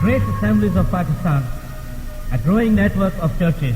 Grace Assemblies of Pakistan, a growing network of churches.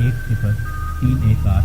10318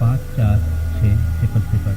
54600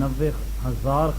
90,000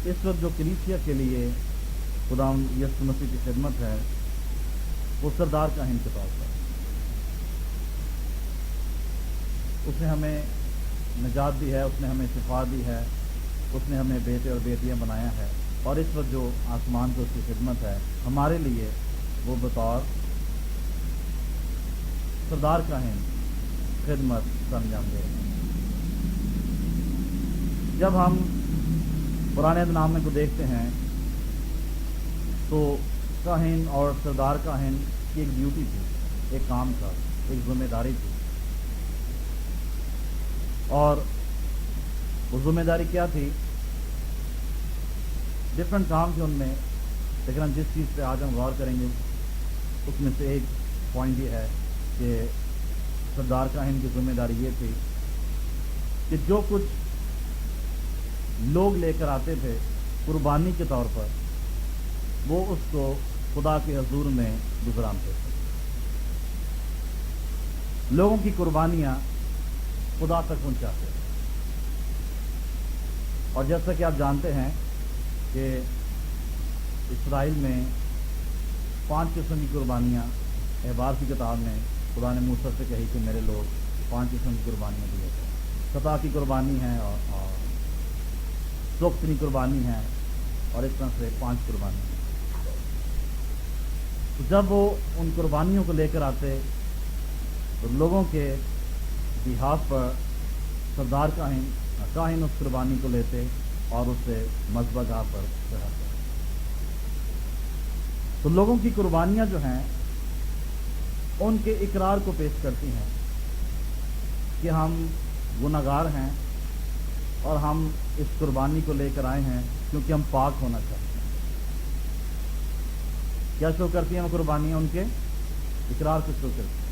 اس وقت جو کلیسیا کے لیے خدا یسوع مسیح کی خدمت ہے وہ سردار کاہن کے طور پر، اس نے ہمیں نجات دی ہے، اس نے ہمیں شفا دی ہے، اس نے ہمیں بیٹے اور بیٹیاں بنایا ہے، اور اس وقت جو آسمان کو اس کی خدمت ہے ہمارے لیے وہ بطور سردار کاہن خدمت سرانجام دے رہے ہیں۔ جب ہم پرانے عہد نامے کو دیکھتے ہیں تو کاہن اور سردار کاہن کی ایک ڈیوٹی تھی، ایک کام تھا، ایک ذمہ داری تھی، اور وہ ذمہ داری کیا تھی؟ ڈفرینٹ کام تھے ان میں، لیکن ہم جس چیز پہ آج ہم غور کریں گے اس میں سے ایک پوائنٹ یہ ہے کہ سردار کاہن کی ذمہ داری یہ تھی کہ جو کچھ لوگ لے کر آتے تھے قربانی کے طور پر وہ اس کو خدا کے حضور میں گزرانتے تھے۔ لوگوں کی قربانیاں خدا تک پہنچاتے تھے، اور جیسا کہ آپ جانتے ہیں کہ اسرائیل میں 5 قسم کی قربانیاں احبار کی کتاب میں خدا نے موسیٰ سے کہی کہ میرے لوگ 5 قسم کی قربانیاں دیے تھے، خطا کی قربانی ہے اور سوختنی قربانی ہے، اور اس طرح سے 5 قربانی ہیں۔ تو جب وہ ان قربانیوں کو لے کر آتے تو لوگوں کے بہاف پر سردار کاہن اس قربانی کو لیتے اور اسے مذبح گاہ پر چڑھاتے۔ تو لوگوں کی قربانیاں جو ہیں ان کے اقرار کو پیش کرتی ہیں کہ ہم گنہگار ہیں اور ہم اس قربانی کو لے کر آئے ہیں کیونکہ ہم پاک ہونا چاہتے ہیں۔ کیا شو کرتی ہیں وہ قربانیاں؟ ان کے اقرار کو شو کرتی ہیں۔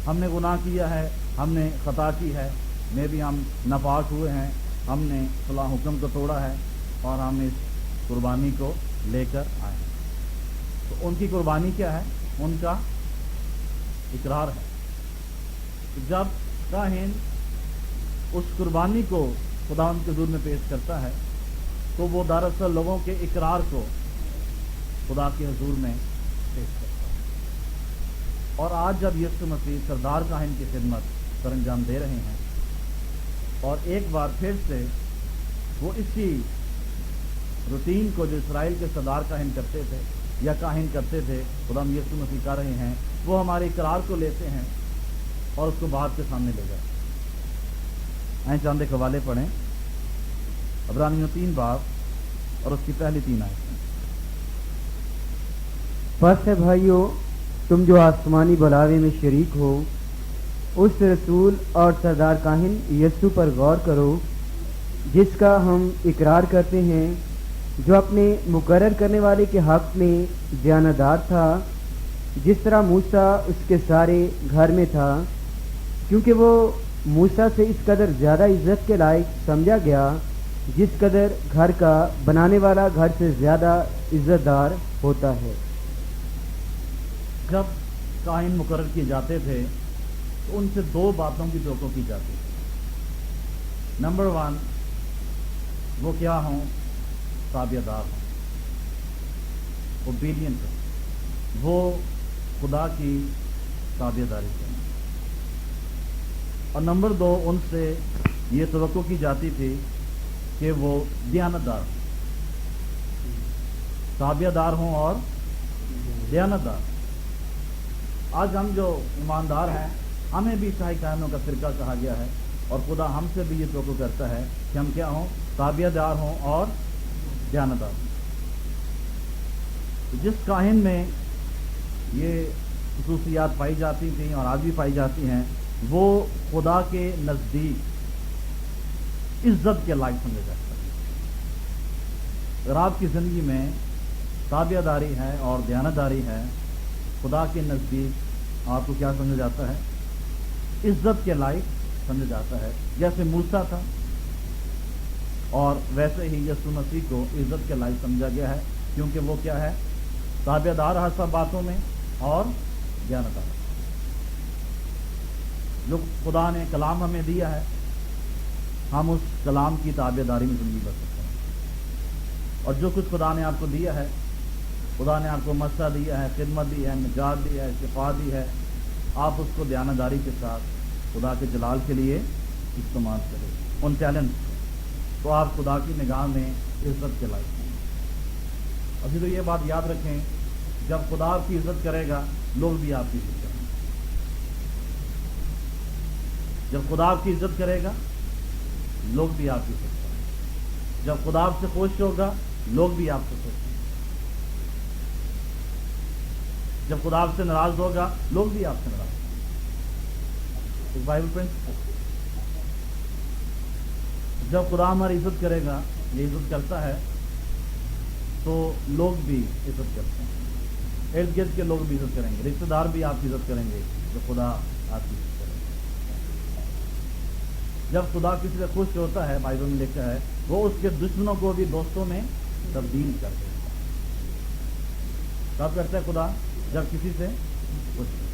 ہم نے گناہ کیا ہے، ہم نے خطا کی ہے، میں بھی ہم ناپاک ہوئے ہیں، ہم نے فلاں حکم کو توڑا ہے اور ہم اس قربانی کو لے کر آئے ہیں۔ تو ان کی قربانی کیا ہے؟ ان کا اقرار ہے۔ تو جب کاہن اس قربانی کو خدا ان کے حضور میں پیش کرتا ہے تو وہ دراصل لوگوں کے اقرار کو خدا کے حضور میں پیش کرتا ہے۔ اور آج جب یسوع مسیح سردار کاہن کی خدمت سر انجام دے رہے ہیں اور ایک بار پھر سے وہ اسی روٹین کو جو اسرائیل کے سردار کاہن کرتے تھے یا کاہن کرتے تھے خدا یسوع مسیح کر رہے ہیں، وہ ہمارے اقرار کو لیتے ہیں اور اس کو بات کے سامنے لے جاتے ہیں۔ آئیں چاند ایک حوالے پڑھیں، عبرانیوں 3 باب اور اس کی پہلی 3 آیتیں۔ پس ہے بھائیو، تم جو آسمانی بلاوے میں شریک ہو اس رسول اور سردار کاہن یسوع پر غور کرو جس کا ہم اقرار کرتے ہیں، جو اپنے مقرر کرنے والے کے حق میں دیانتدار تھا، جس طرح موسیٰ اس کے سارے گھر میں تھا، کیونکہ وہ موسیٰ سے اس قدر زیادہ عزت کے لائق سمجھا گیا جس قدر گھر کا بنانے والا گھر سے زیادہ عزت دار ہوتا ہے۔ جب کاہن مقرر کیے جاتے تھے تو ان سے 2 باتوں کی توقع کی جاتی تھی۔ نمبر 1، وہ کیا ہوں؟ تابع دار ہوں، اوبیڈینٹ ہوں، وہ خدا کی تابع داری کریں۔ اور نمبر 2، ان سے یہ توقع کی جاتی تھی کہ وہ دیانتدار ہوں، تابع دار ہوں اور دیانتدار۔ آج ہم جو ایماندار ہیں ہمیں بھی عیسائی کاہنوں کا فرقہ کہا گیا ہے، اور خدا ہم سے بھی یہ توقع کرتا ہے کہ ہم کیا ہوں؟ تابع دار ہوں اور دیانتدار ہوں۔ جس کاہن میں یہ خصوصیات پائی جاتی تھیں اور آج بھی پائی جاتی ہیں، وہ خدا کے نزدیک عزت کے لائق سمجھا جاتا ہے۔ اگر آپ کی زندگی میں تابع داری ہے اور دیانتداری ہے، خدا کے نزدیک آپ کو کیا سمجھا جاتا ہے؟ عزت کے لائق سمجھا جاتا ہے۔ جیسے موسیٰ تھا اور ویسے ہی یسوع مسیح کو عزت کے لائق سمجھا گیا ہے، کیونکہ وہ کیا ہے؟ تابع دار ہے سب باتوں میں اور دیانتدار۔ جو خدا نے کلام ہمیں دیا ہے، ہم اس کلام کی تابع داری میں زندگی بسر کریں۔ اور جو کچھ خدا نے آپ کو دیا ہے، خدا نے آپ کو مسئلہ دیا ہے، خدمت دی ہے، نجات دی ہے، شفا دی ہے، آپ اس کو دیانتداری کے ساتھ خدا کے جلال کے لیے استعمال کریں، ان ٹیلنٹ تو آپ خدا کی نگاہ میں عزت کے لائق ہیں۔ ابھی تو یہ بات یاد رکھیں، جب خدا آپ کی عزت کرے گا لوگ بھی آپ کی عزت کریں گے۔ جب خدا آپ کی عزت کرے گا لوگ بھی آپ کی عزت کریں گے۔ جب خدا آپ سے خوش ہوگا لوگ بھی آپ سے خوش ہوں گے۔ جب خدا آپ سے ناراض ہوگا لوگ بھی آپ سے ناراض ہوں گے۔ ایک بائبل پرنسپل، جب خدا ہماری عزت کرے گا، یہ عزت کرتا ہے، تو لوگ بھی عزت کرتے ہیں، ارد گرد کے لوگ بھی عزت کریں گے، رشتہ دار بھی آپ کی عزت کریں گے جو خدا آپ کی عزت کرے گا۔ جب خدا کسی سے خوش ہوتا ہے، بائبل میں لکھا ہے، وہ اس کے دشمنوں کو بھی دوستوں میں تبدیل کر دیتا ہے۔ کب کرتا ہے خدا؟ جب کسی سے خوش ہو۔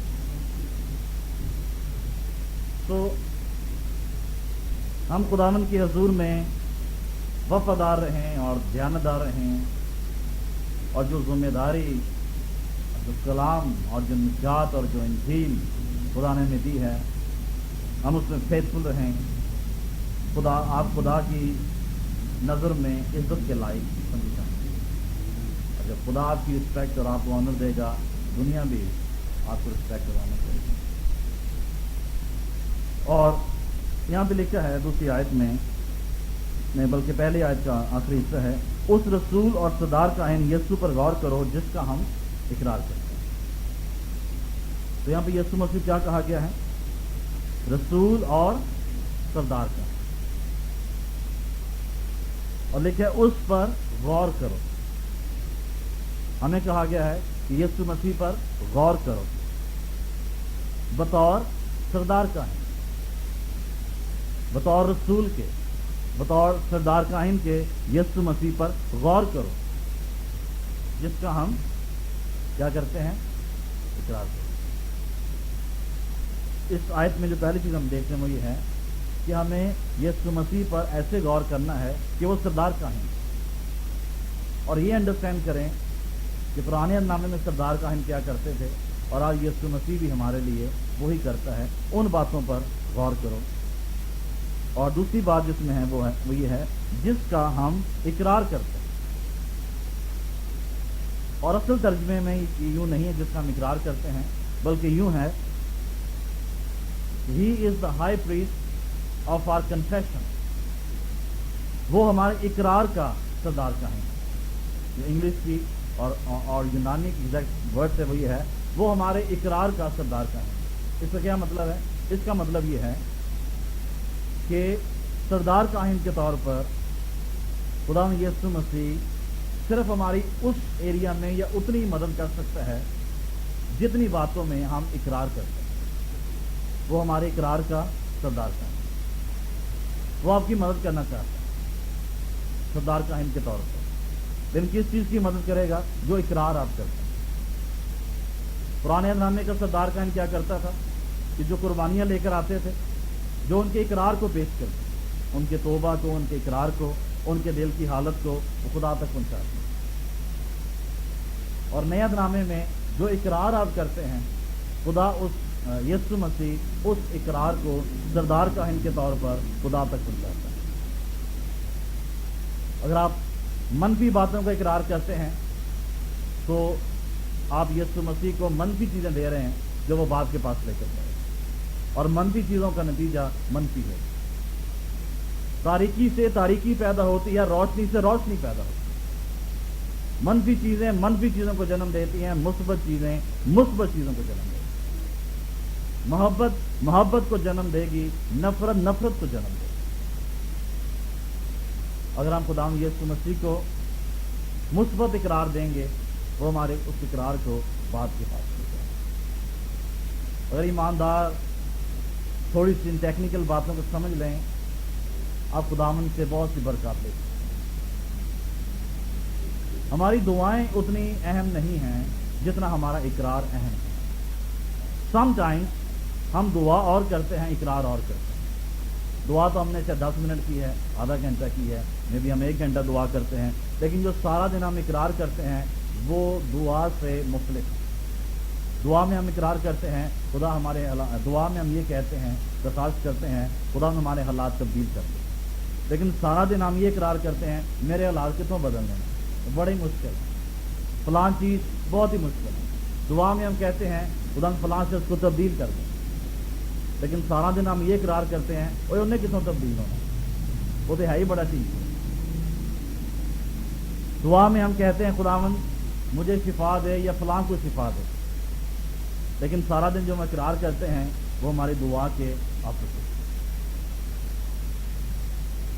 تو ہم خداوند کی حضور میں وفادار رہیں اور دیانتدار رہیں، اور جو ذمہ داری، جو کلام اور جو نجات اور جو انجیل خدا نے ہمیں دی ہے، ہم اس میں فیتفل رہیں۔ آپ خدا کی نظر میں عزت کے لائق سمجھے جائیں۔ اور جب خدا آپ کی رسپیکٹ اور آپ کو آنر دے گا، دنیا بھی آپ کو رسپیکٹ اور آنر دے گی۔ اور یہاں پہ لکھا ہے دوسری آیت میں نہیں بلکہ پہلی آیت کا آخری حصہ ہے، اس رسول اور سردار کاہن یسوع پر غور کرو جس کا ہم اقرار کرتے ہیں۔ تو یہاں پہ یسوع مسیح کیا کہا گیا ہے؟ رسول اور سردار کا، اور لکھا ہے اس پر غور کرو۔ ہمیں کہا گیا ہے کہ یسوع مسیح پر غور کرو بطور سردار کاہن، بطور رسول کے، بطور سردار کاہن کے یسوع مسیح پر غور کرو جس کا ہم کیا کرتے ہیں؟ اقرار کرتے ہیں۔ اس آیت میں جو پہلی چیز ہم دیکھتے ہیں وہ یہ ہے کہ ہمیں یسوع مسیح پر ایسے غور کرنا ہے کہ وہ سردار کاہن، اور یہ انڈرسٹینڈ کریں کہ پرانے نامے میں سردار کاہن کیا کرتے تھے، اور آج یسوع مسیح بھی ہمارے لیے وہی کرتا ہے۔ ان باتوں پر غور کرو۔ اور دوسری بات جس میں ہے وہ یہ ہے جس کا ہم اقرار کرتے ہیں، اور اصل ترجمے میں یوں نہیں ہے جس کا ہم اقرار کرتے ہیں، بلکہ یوں ہے He is the high priest of our confession۔ وہ ہمارے اقرار کا سردار کاہن ہے۔ جو انگلش کی اور یونانی کی ایگزیکٹ ورڈ سے وہ یہ ہے، وہ ہمارے اقرار کا سردار کاہن ہے۔ اس کا کیا مطلب ہے؟ اس کا مطلب یہ ہے کہ سردار کاہن کے طور پر خدا یسوع مسیح صرف ہماری اس ایریا میں یا اتنی مدد کر سکتا ہے جتنی باتوں میں ہم اقرار کرتے ہیں۔ وہ ہمارے اقرار کا سردار کاہن ہے، وہ آپ کی مدد کرنا چاہتا ہے سردار کاہن کے طور پر، لیکن کس چیز کی مدد کرے گا؟ جو اقرار آپ کرتے ہیں۔ پرانے زمانے کا سردار کاہن کیا کرتا تھا کہ جو قربانیاں لے کر آتے تھے، جو ان کے اقرار کو پیش کرتے، ان کے توبہ کو، ان کے اقرار کو، ان کے دل کی حالت کو وہ خدا تک پہنچاتے ہیں۔ اور نئے نامے میں جو اقرار آپ کرتے ہیں، خدا یسوع مسیح اس اقرار کو سردار کاہن کے طور پر خدا تک پہنچاتا ہے۔ اگر آپ منفی باتوں کا اقرار کرتے ہیں تو آپ یسوع مسیح کو منفی چیزیں دے رہے ہیں جو وہ باپ کے پاس لے کر جائے، اور منفی چیزوں کا نتیجہ منفی ہے۔ تاریکی سے تاریکی پیدا ہوتی ہے، روشنی سے روشنی پیدا ہوتی ہے۔ منفی چیزیں منفی چیزوں کو جنم دیتی ہیں، مثبت چیزیں مثبت چیزوں کو جنم دیتی ہیں۔ محبت محبت کو جنم دے گی، نفرت نفرت کو جنم دے گی۔ اگر ہم خدا یسوع مسیح کو مثبت اقرار دیں گے، وہ ہمارے اس اقرار کو بات کے پاس لے جائے گا۔ اگر ایماندار تھوڑی سی ٹیکنیکل باتوں کو سمجھ لیں، آپ خداوند سے بہت سی برکات لے سکتے ہیں۔ ہماری دعائیں اتنی اہم نہیں ہیں جتنا ہمارا اقرار اہم ہے۔ سم ٹائمز ہم دعا اور کرتے ہیں، اقرار اور کرتے ہیں۔ دعا تو ہم نے چاہے 10 منٹ کی ہے، آدھا گھنٹہ کی ہے، میں بھی ہم 1 گھنٹہ دعا کرتے ہیں، لیکن جو سارا دن ہم اقرار کرتے ہیں وہ دعا سے مختلف ہے۔ دعا میں ہم اقرار کرتے ہیں خدا ہمارے دعا میں ہم یہ کہتے ہیں، درخواست کرتے ہیں خدا ہمارے حالات تبدیل کر دے، لیکن سارا دن ہم یہ اقرار کرتے ہیں میرے حالات کتوں بدلنے ہیں، بڑی مشکل ہے، فلاں چیز بہت ہی مشکل ہے۔ دعا میں ہم کہتے ہیں خدا فلاں سے اس کو تبدیل کر دیں، لیکن سارا دن ہم یہ اقرار کرتے ہیں وہ انہیں کتوں تبدیل ہونا، وہ تو ہے ہی بڑا چیز ہے۔ دعا میں ہم کہتے ہیں خداوند مجھے شفا دے یا فلاں کو شفا دے، لیکن سارا دن جو ہم اقرار کرتے ہیں وہ ہماری دعا کے آپس ہے۔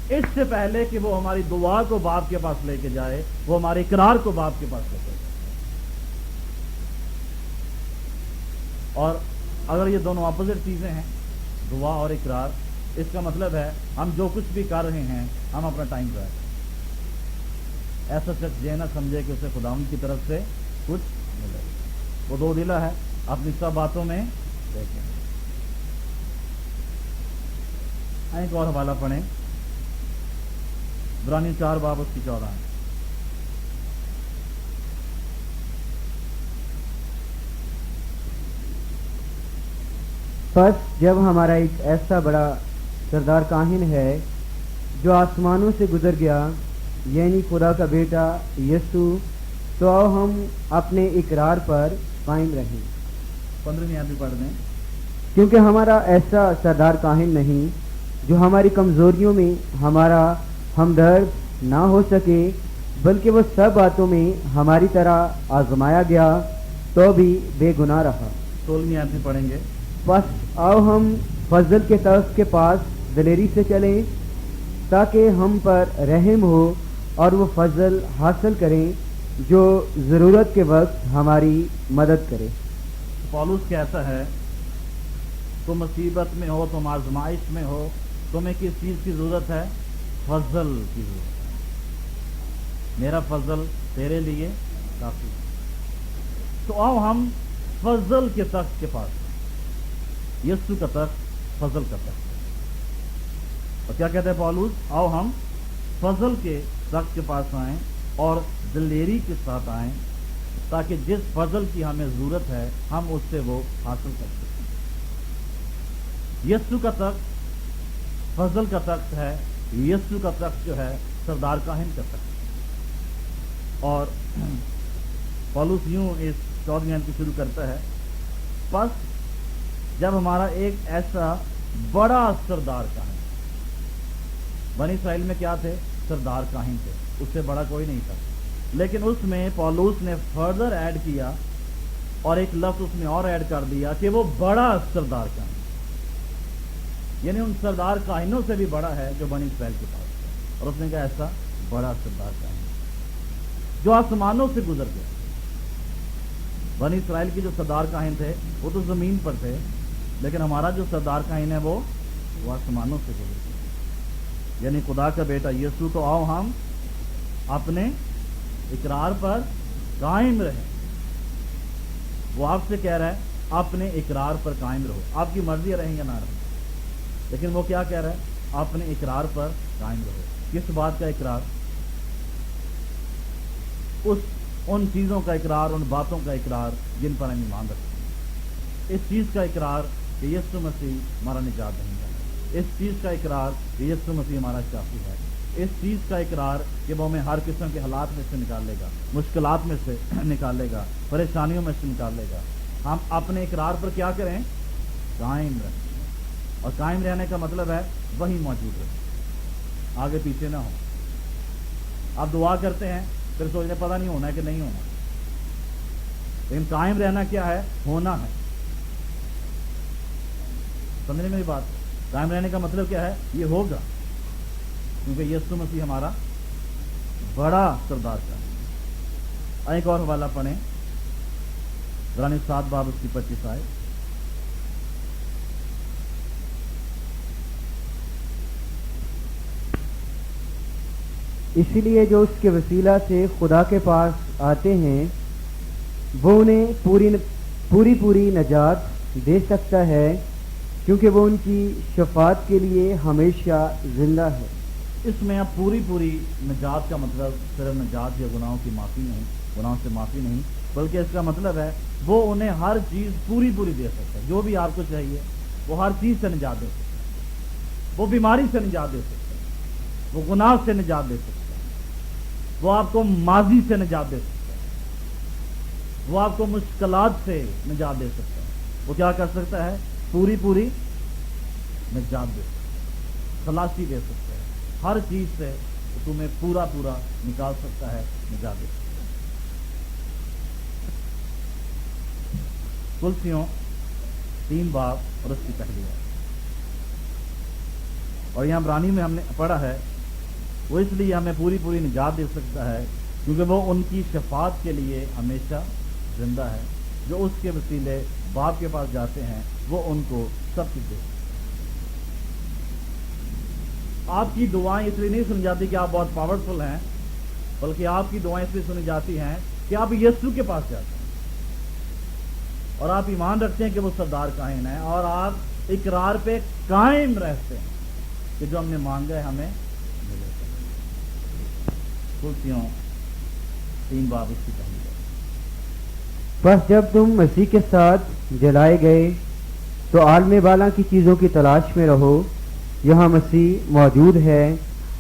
اس سے پہلے کہ وہ ہماری دعا کو باپ کے پاس لے کے جائے، وہ ہمارے اقرار کو باپ کے پاس لے کے جائے۔ اور اگر یہ دونوں اپوزٹ چیزیں ہیں، دعا اور اقرار، اس کا مطلب ہے ہم جو کچھ بھی کر رہے ہیں ہم اپنا ٹائم ضائع کریں۔ ایسا شخص یہ نہ سمجھے کہ اسے خداوند کی طرف سے کچھ ملے، وہ دو دلا ہے، اپنی سب باتوں میں دیکھیں۔ ایک اور حوالہ پڑھیں، عبرانی 4 باب اس کی 14 ہے۔ پس جب ہمارا ایک ایسا بڑا سردار کاہن ہے جو آسمانوں سے گزر گیا، یعنی خدا کا بیٹا یسوع، تو آؤ ہم اپنے اقرار پر قائم رہیں۔ 15ویں آیت بھی پڑھ دیں۔ کیونکہ ہمارا ایسا سردار کاہن نہیں جو ہماری کمزوریوں میں ہمارا ہمدرد نہ ہو سکے، بلکہ وہ سب باتوں میں ہماری طرح آزمایا گیا تو بھی بے گناہ رہا۔ 16ویں آیت بھی پڑھیں گے۔ بس آؤ ہم فضل کے تخت کے پاس دلیری سے چلیں تاکہ ہم پر رحم ہو اور وہ فضل حاصل کریں جو ضرورت کے وقت ہماری مدد کرے۔ پولس کہتا ہے تم مصیبت میں ہو، تم آزمائش میں ہو، تمہیں کس چیز کی ضرورت ہے؟ فضل کی ضرورت ہے، میرا فضل تیرے لیے کافی ہے۔ تو آؤ ہم فضل کے تخت کے پاس، یسوع کا تخت فضل کا تخت۔ اور کیا کہتے ہیں پولس؟ آؤ ہم فضل کے تخت کے پاس آئیں اور دلیری کے ساتھ آئیں تاکہ جس فضل کی ہمیں ضرورت ہے ہم اس سے وہ حاصل کر سکیں۔ یسوع کا تخت فضل کا تخت ہے، یسوع کا تخت جو ہے سردار کاہن کا تخت۔ اور پولس یوں اس 14ویں آیت کو شروع کرتا ہے، پس جب ہمارا ایک ایسا بڑا سردار کاہن، بنی اسرائیل میں کیا تھے؟ سردار کاہن تھے، اس سے بڑا کوئی نہیں تھا، لیکن اس میں پولس نے فردر ایڈ کیا اور ایک لفظ اس میں اور ایڈ کر دیا کہ وہ بڑا سردار کاہن، یعنی ان سردار کاہنوں سے بھی بڑا ہے جو بنی اسرائیل کے پاس ہے۔ اور اس نے کہا ایسا بڑا سردار کاہن جو آسمانوں سے گزر گیا۔ بنی اسرائیل کے جو سردار کاہن تھے وہ تو زمین پر تھے، لیکن ہمارا جو سردار کاہن ہے وہ آسمانوں سے گزر گیا، یعنی خدا کا بیٹا یسوع۔ تو آؤ ہم اپنے اقرار پر قائم رہیں۔ وہ آپ سے کہہ رہا ہے اپنے اقرار پر قائم رہو، آپ کی مرضی رہیں یا نہ رہیں، لیکن وہ کیا کہہ رہا ہے؟ اپنے اقرار پر قائم رہو۔ کس بات کا اقرار؟ ان چیزوں کا اقرار، ان باتوں کا اقرار جن پر ہم ایمان رکھتے ہیں۔ اس چیز کا اقرار کہ یسوع مسیح ہمارا نجات دہندہ ہے، اس چیز کا اقرار کہ یسوع مسیح ہمارا شافی ہے، اس چیز کا اقرار کہ وہ ہمیں ہر قسم کے حالات میں سے نکالے گا، مشکلات میں سے نکالے گا، پریشانیوں میں سے نکالے گا۔ ہم اپنے اقرار پر کیا کریں؟ قائم رہیں۔ اور قائم رہنے کا مطلب ہے وہی موجود رہے، آگے پیچھے نہ ہو۔ آپ دعا کرتے ہیں پھر سوچنے پتہ نہیں ہونا ہے کہ نہیں ہونا، لیکن قائم رہنا کیا ہے؟ ہونا ہے۔ سمجھنے میری بات؟ قائم رہنے کا مطلب کیا ہے؟ یہ ہوگا، کیونکہ یسوع مسیح ہمارا بڑا سردار کا۔ ایک اور حوالہ پڑھیں، عبرانی 7 باب اس کی 25 آئے۔ اسی لیے جو اس کے وسیلہ سے خدا کے پاس آتے ہیں وہ انہیں پوری نجات دے سکتا ہے، کیونکہ وہ ان کی شفاعت کے لیے ہمیشہ زندہ ہے۔ اس میں اب پوری نجات کا مطلب صرف نجات یا گناہوں کی معافی نہیں، گناہوں سے معافی نہیں، بلکہ اس کا مطلب ہے وہ انہیں ہر چیز پوری دے سکتا ہے۔ جو بھی آپ کو چاہیے وہ ہر چیز سے نجات دے سکتا ہے، وہ بیماری سے نجات دے سکتا ہے، وہ گناہ سے نجات دے سکتا ہے، وہ آپ کو ماضی سے نجات دے سکتا ہے، وہ آپ کو مشکلات سے نجات دے سکتا ہے۔ وہ کیا کر سکتا ہے؟ پوری نجات دے سکتا ہے، خلاصی دے سکتا ہے، ہر چیز سے تمہیں پورا نکال سکتا ہے، نجات دے سکتا ہے۔ کلسیوں 3 باب اور اس کی پہلی آیت، اور یہاں عبرانی میں ہم نے پڑھا ہے وہ اس لیے ہمیں پوری نجات دے سکتا ہے کیونکہ وہ ان کی شفاعت کے لیے ہمیشہ زندہ ہے، جو اس کے وسیلے باپ کے پاس جاتے ہیں وہ ان کو سب کچھ دے۔ آپ کی دعائیں اس لیے نہیں سنی جاتی کہ آپ بہت پاورفل ہیں، بلکہ آپ کی دعائیں اس لیے سنی جاتی ہیں کہ آپ یسوع کے پاس جاتے ہیں اور آپ ایمان رکھتے ہیں کہ وہ سردار کائن ہے، اور آپ اقرار پہ قائم رہتے ہیں کہ جو ہم نے مانگا ہے ہمیں ملے گا۔ کلسیوں 3 باب اس کی پہلی ہے۔ بس جب تم مسیح کے ساتھ جلائے گئے تو عالم بالا کی چیزوں کی تلاش میں رہو، یہاں مسیح موجود ہے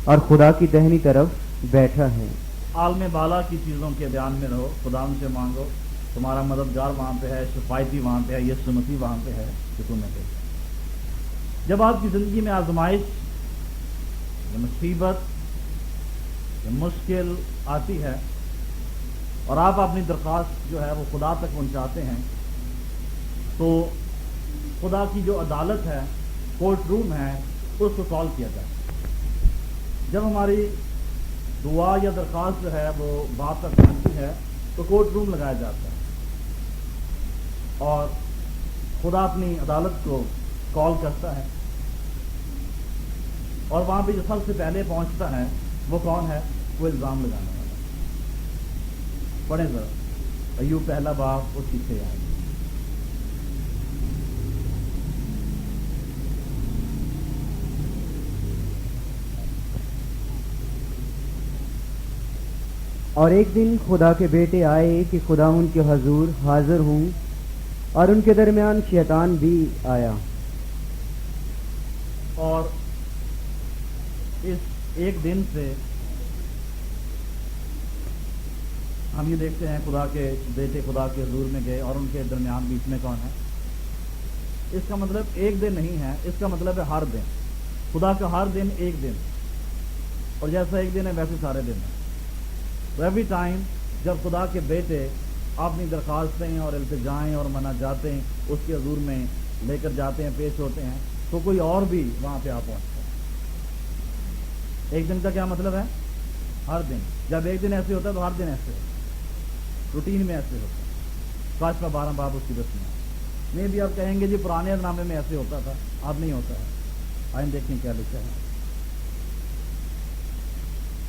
اور خدا کی دہنی طرف بیٹھا ہے۔ عالم بالا کی چیزوں کے بیان میں رہو، خدا ان سے مانگو، تمہارا مددگار وہاں پہ ہے، شفایتی وہاں پہ ہے، یسوع مسیح وہاں پہ ہے جو تمہیں دے۔ جب آپ کی زندگی میں آزمائش یا مصیبت یا مشکل آتی ہے اور آپ اپنی درخواست جو ہے وہ خدا تک پہنچاتے ہیں، تو خدا کی جو عدالت ہے، کورٹ روم ہے، اس کو سالو کیا جائے۔ جب ہماری دعا یا درخواست جو ہے وہ باپ تک پہنچتی ہے تو کورٹ روم لگایا جاتا ہے اور خدا اپنی عدالت کو کال کرتا ہے، اور وہاں پہ جو سب سے پہلے پہنچتا ہے وہ کون ہے؟ وہ الزام لگانے والا۔ پڑھیں ذرا ایوب پہلا باب اس کی 6 آیت۔ اور ایک دن خدا کے بیٹے آئے کہ خدا ان کے حضور حاضر ہوں، اور ان کے درمیان شیطان بھی آیا۔ اور اس ایک دن سے ہم یہ دیکھتے ہیں خدا کے بیٹے خدا کے حضور میں گئے اور ان کے درمیان بیچ میں کون ہے؟ اس کا مطلب ایک دن نہیں ہے، اس کا مطلب ہے ہر دن۔ خدا کا ہر دن ایک دن، اور جیسا ایک دن ہے ویسے سارے دن ہیں۔ ایوری ٹائم جب خدا کے بیٹے اپنی درخواستیں اور التجائیں اور مناجاتیں اس کے حضور میں لے کر جاتے ہیں، پیش ہوتے ہیں، تو کوئی اور بھی وہاں پہ آ پہنچتا ہے۔ ایک دن کا کیا مطلب ہے؟ ہر دن۔ جب ایک دن ایسے ہوتا ہے تو ہر دن ایسے ہوتا ہے، روٹین میں ایسے ہوتا ہے۔ کاش کا 12 باب اس کی 10 میں بھی آپ کہیں گے جی پرانے نامے میں ایسے ہوتا تھا، اب نہیں ہوتا ہے۔ آئیں دیکھیں کیا لکھا ہے۔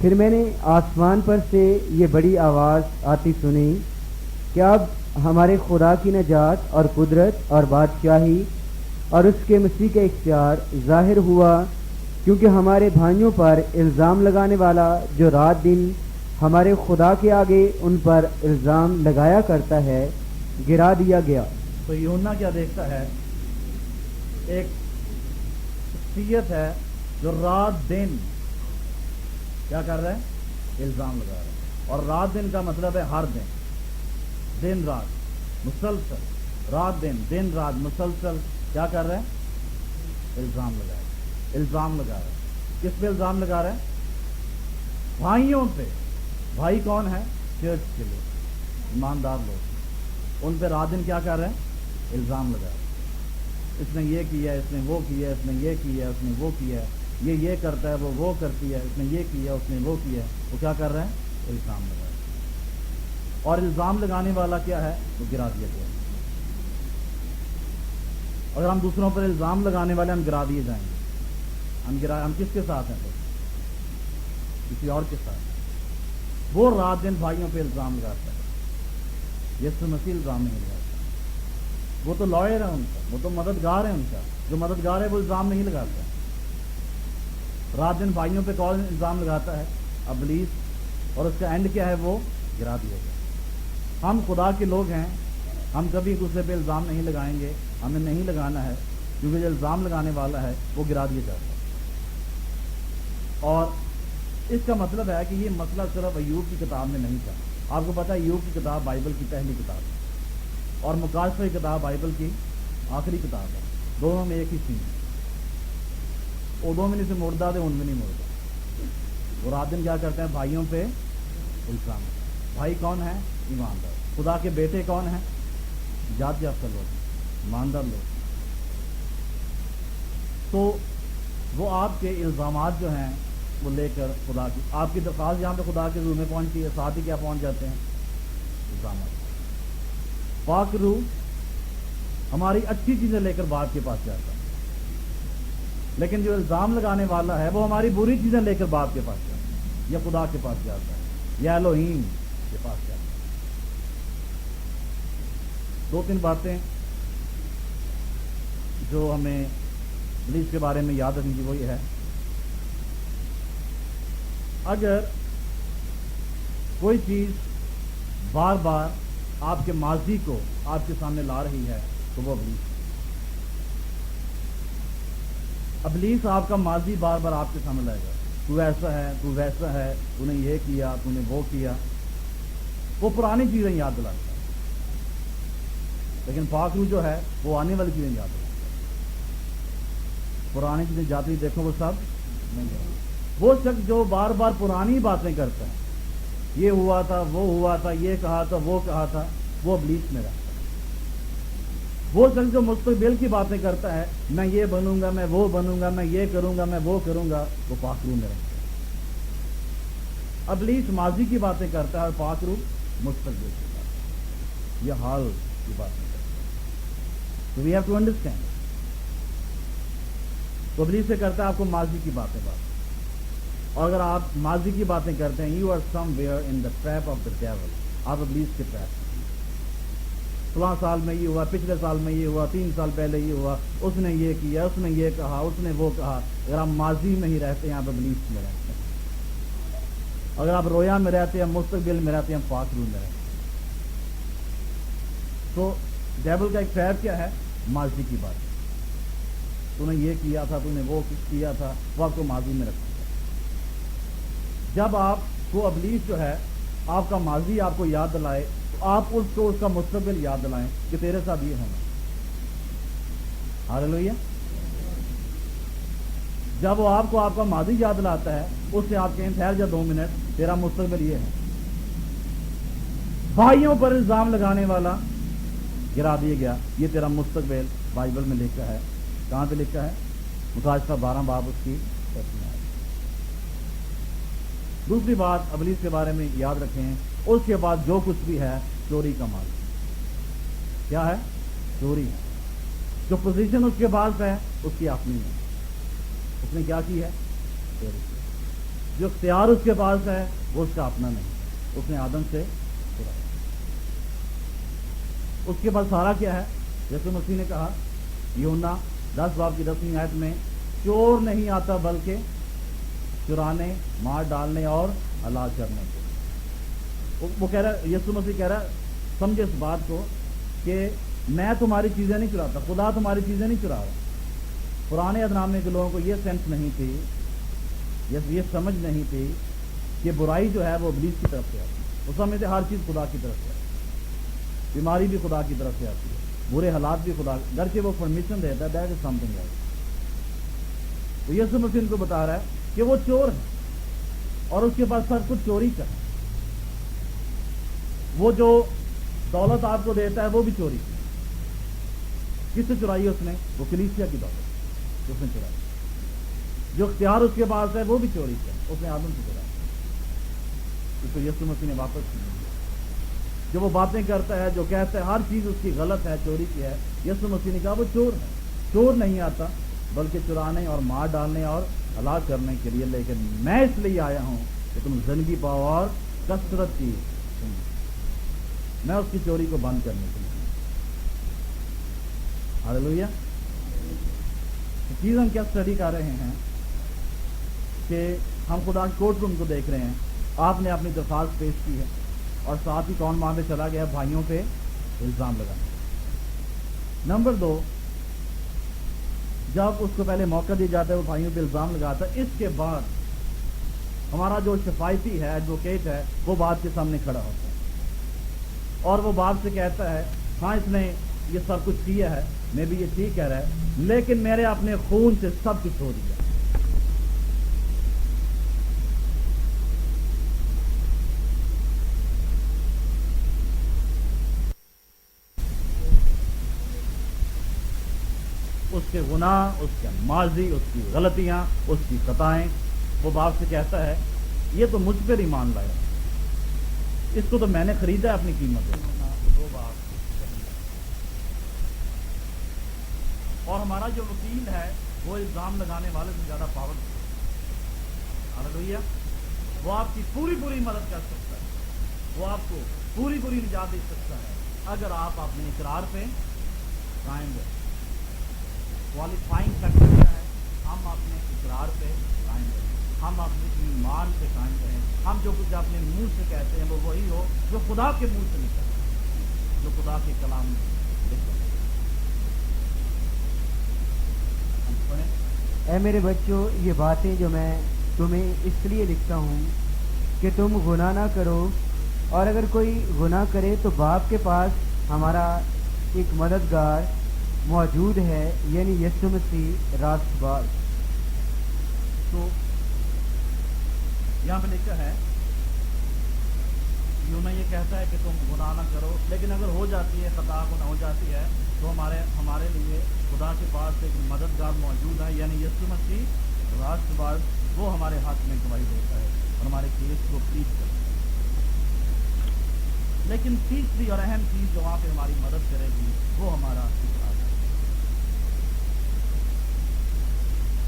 پھر میں نے آسمان پر سے یہ بڑی آواز آتی سنی کہ اب ہمارے خدا کی نجات اور قدرت اور بادشاہی اور اس کے مسیح کا اختیار ظاہر ہوا، کیونکہ ہمارے بھائیوں پر الزام لگانے والا جو رات دن ہمارے خدا کے آگے ان پر الزام لگایا کرتا ہے گرا دیا گیا۔ تو یوحنا کیا دیکھتا ہے؟ ایک شخصیت ہے جو رات دن کیا کر رہا ہے؟ الزام لگا رہا ہے۔ اور رات دن کا مطلب ہے ہر دن، دن رات مسلسل، رات دن دن رات مسلسل کیا کر رہا ہے؟ الزام لگا رہا ہے، الزام لگا رہا ہے۔ کس پہ الزام لگا رہا ہے؟ بھائیوں پہ۔ بھائی کون ہے؟ چرچ کے لوگ، ایماندار لوگ، ان پہ رات دن کیا کر رہے ہیں؟ الزام لگا رہے ہیں۔ اس نے یہ کیا، اس نے وہ کیا، اس نے یہ کیا، اس نے وہ کیا، یہ کرتا ہے، وہ کرتی ہے، اس نے یہ کیا، اس نے وہ کیا۔ وہ کیا کر رہے ہیں؟ الزام لگا رہے ہیں۔ اور الزام لگانے والا کیا ہے؟ وہ گرا دیا گیا۔ اگر ہم دوسروں پر الزام لگانے والے ہم گرا دیے جائیں گے۔ ہم کس کے ساتھ ہیں؟ کسی اور کے ساتھ۔ وہ رات دن بھائیوں پہ الزام لگاتا ہے، یسوع مسیح الزام نہیں لگاتا۔ وہ تو لائر ہے ان کا، وہ تو مددگار ہے ان کا، جو مددگار ہے وہ الزام نہیں لگاتا۔ رات دن بھائیوں پہ کون الزام لگاتا ہے؟ ابلیس، اور اس کا اینڈ کیا ہے؟ وہ گرا دیا گیا۔ ہم خدا کے لوگ ہیں، ہم کبھی دوسرے پہ الزام نہیں لگائیں گے، ہمیں نہیں لگانا ہے، کیونکہ جو الزام لگانے والا ہے وہ گرا دیا جاتا ہے۔ اور اس کا مطلب ہے کہ یہ مسئلہ صرف ایوب کی کتاب میں نہیں تھا۔ آپ کو پتہ ہے ایوب کی کتاب بائبل کی پہلی کتاب ہے، اور مکاشفہ کی کتاب بائبل کی آخری کتاب ہے، دونوں میں ایک ہی چیز ہے۔ وہ دو میں نہیں سے مردہ دے، ان میں نہیں مردہ۔ وہ رات دن کیا کرتے ہیں؟ بھائیوں پہ الزام۔ بھائی کون ہے؟ ایماندار۔ خدا کے بیٹے کون ہیں؟ جات یافتہ لوگ، ایماندار لوگ۔ تو وہ آپ کے الزامات جو ہیں وہ لے کر خدا کی، آپ کی درخواست جہاں پہ خدا کے روح میں پہنچتی ہے، ساتھ ہی کیا پہنچ جاتے ہیں؟ الزامات۔ پاک روح ہماری اچھی چیزیں لے کر باپ کے پاس جاتا ہے، لیکن جو الزام لگانے والا ہے وہ ہماری بری چیزیں لے کر باپ کے پاس جاتا ہے، یا خدا کے پاس جاتا ہے، یا الوہیم کے پاس جاتا ہے۔ دو تین باتیں جو ہمیں ابلیس کے بارے میں یاد رکھنی چاہیے، وہ یہ ہے، اگر کوئی چیز بار بار آپ کے ماضی کو آپ کے سامنے لا رہی ہے تو وہ ابلیس ہے۔ ابلیس آپ کا ماضی بار بار آپ کے سامنے لائے گا، تو ایسا ہے، تو ویسا ہے، تو نے یہ کیا، تو نے وہ کیا، وہ پرانی چیزیں یاد دلاتا ہے۔ لیکن پاک روح جو ہے وہ آنے والی چیزیں یاد دلاتا ہے۔ پرانی چیزیں جاتی دیکھو وہ سب نہیں ہے۔ وہ شخص جو بار بار پرانی باتیں کرتا ہے، یہ ہوا تھا، وہ ہوا تھا، یہ کہا تھا، وہ کہا تھا، وہ ابلیس میں رہتا ہے۔ وہ شخص جو مستقبل کی باتیں کرتا ہے، میں یہ بنوں گا، میں وہ بنوں گا، میں یہ کروں گا، میں وہ کروں گا، وہ پاک روح میں رہتا ہے۔ ابلیس ماضی کی باتیں کرتا ہے اور پاک روح مستقبل کی باتیں، یہ حال کی باتیں کرتا ہے۔ تو وی ہیو ٹو انڈرسٹینڈ۔ تو ابلیس سے کرتا ہے آپ کو ماضی کی باتیں اور اگر آپ ماضی کی باتیں کرتے ہیں، you are somewhere in the trap of the devil, آپ ابلیس کے ٹریپ۔ فلاں سال میں یہ ہوا، پچھلے سال میں یہ ہوا، 3 سال پہلے یہ ہوا، اس نے یہ کیا، اس نے یہ کہا، اس نے وہ کہا۔ اگر آپ ماضی میں ہی رہتے ہیں آپ ابلیس میں رہتے ہیں، اگر آپ رویا میں رہتے ہیں، مستقبل میں رہتے ہیں، پاک روح میں رہتے ہیں۔ تو ڈیول کا ایک ٹریپ کیا ہے؟ ماضی کی بات۔ تو نے یہ کیا تھا، تو نے وہ کیا تھا، وہ آپ کو ماضی میں رکھتا ہے۔ جب آپ کو ابلیس جو ہے آپ کا ماضی آپ کو یاد دلائے تو آپ اس کو اس کا مستقبل یاد دلائیں کہ تیرے ساتھ یہ ہونا۔ ہاللیلویا۔ جب وہ آپ کو آپ کا ماضی یاد دلاتا ہے، اس سے آپ کہیں ٹھہر جا 2 منٹ، تیرا مستقبل یہ ہے۔ بھائیوں پر الزام لگانے والا گرا دیا گیا، یہ تیرا مستقبل بائبل میں لکھا ہے۔ کہاں پہ لکھا ہے؟ مکاشفہ 12 باب اس کی 10 میں۔ دوسری بات ابلیس کے بارے میں یاد رکھیں، اس کے بعد جو کچھ بھی ہے چوری کا مال۔ کیا ہے؟ چوری ہے۔ جو پوزیشن اس کے پاس ہے اس کی اپنی ہے، اس نے کیا کی ہے؟ چوری کی۔ جو اختیار اس کے پاس ہے وہ اس کا اپنا نہیں، اس نے آدم سے چرایا۔ اس کے پاس سارا کیا ہے؟ یسوع مسیح نے کہا یوحنا 10 باب کی 10ویں آیت میں، چور نہیں آتا بلکہ چرانے، مار ڈالنے اور ہلاک کرنے کو۔ وہ کہہ رہا، یسوع مسیح کہہ رہا، سمجھے اس بات کو کہ میں تمہاری چیزیں نہیں چراتا، خدا تمہاری چیزیں نہیں چرا رہا۔ پرانے ادنامے کے لوگوں کو یہ سینس نہیں تھی، یہ سمجھ نہیں تھی کہ برائی جو ہے وہ ابلیس کی طرف سے آتی ہے۔ وہ سمجھتے ہر چیز خدا کی طرف سے آتی ہے، بیماری بھی خدا کی طرف سے آتی ہے، برے حالات بھی خدا، گرچہ وہ پرمیشن دیتا ہے، that is something else. تو یسوع مسیح ان کو بتا رہا ہے کہ وہ چور ہے اور اس کے پاس سب کچھ چوری کا ہے۔ وہ جو دولت آپ کو دیتا ہے وہ بھی چوری کی۔ کس سے چرائی اس نے؟ وہ کلیسیا کی دولت اس نے چرائی۔ جو اختیار اس کے پاس ہے وہ بھی چوری کا، اس نے آدم سے چرایا، اس کو یسوع مسیح نے واپس کیا۔ جو وہ باتیں کرتا ہے، جو کہتا ہے ہر چیز اس کی غلط ہے، چوری کی ہے، یسوع مسیح نے کہا وہ چور ہے۔ چور نہیں آتا بلکہ چرانے اور مار ڈالنے اور ہلاک کرنے کے لیے، لیکن میں اس لیے آیا ہوں کہ تم زندگی پاؤ اور کثرت کی زندگی۔ میں اس کی چوری کو بند کرنے کے لیے۔ ہاللیلویا۔ چیز ہم کیا اسٹڈی کر رہے ہیں کہ ہم خدا کے کورٹ روم کو دیکھ رہے ہیں, آپ نے اپنی درخواست پیش کی ہے اور ساتھ ہی کون وہاں پہ چلا گیا بھائیوں پہ الزام لگانا. نمبر 2, جب اس کو پہلے موقع دیا جاتا ہے وہ بھائیوں پہ الزام لگاتا ہے, اس کے بعد ہمارا جو شفایتی ہے, ایڈوکیٹ ہے, وہ باپ کے سامنے کھڑا ہوتا ہے اور وہ باپ سے کہتا ہے ہاں اس نے یہ سب کچھ کیا ہے, میں بھی یہ ٹھیک کہہ رہا ہے, لیکن میرے اپنے خون سے سب کچھ ہو دیا. اس کے گناہ, اس کے ماضی, اس کی غلطیاں, اس کی خطائیں, وہ باپ سے کہتا ہے یہ تو مجھ پر ایمان لایا, اس کو تو میں نے خریدا ہے اپنی قیمت سے. وہ باپ اور ہمارا جو وکیل ہے وہ الزام لگانے والے سے زیادہ پاور, ہاللیلویا, وہ آپ کی پوری مدد کر سکتا ہے, وہ آپ کو پوری نجات دے سکتا ہے اگر آپ اپنے اقرار پہ قائم رہیں. کوالیفائنگ فیکٹر کیا ہے؟ ہم اپنے اقرار پہ قائم رہیں, ہم اپنے ایمان پہ قائم رہیں, ہم جو کچھ اپنے منہ سے کہتے ہیں وہ وہی ہو جو خدا کے منہ سے نکلے, جو خدا کے کلام میں لکھا ہے. اے میرے بچوں, یہ باتیں جو میں تمہیں اس لیے لکھتا ہوں کہ تم گناہ نہ کرو, اور اگر کوئی گناہ کرے تو باپ کے پاس ہمارا ایک مددگار موجود ہے, یعنی یسوع مسیح راست باز. تو یہاں پہ لکھا ہے یوں میں یہ کہتا ہے کہ تم گناہ نہ کرو, لیکن اگر ہو جاتی ہے, خطا گناہ ہو جاتی ہے, تو ہمارے لیے خدا کے پاس ایک مددگار موجود ہے, یعنی یسوع مسیح راست باز. وہ ہمارے ہاتھ میں گواہی دیتا ہے اور ہمارے کیس کو پیش کرتا ہے. لیکن تیسری اور اہم چیز جو وہاں پہ ہماری مدد کرے گی وہ ہمارا اقرار ہے.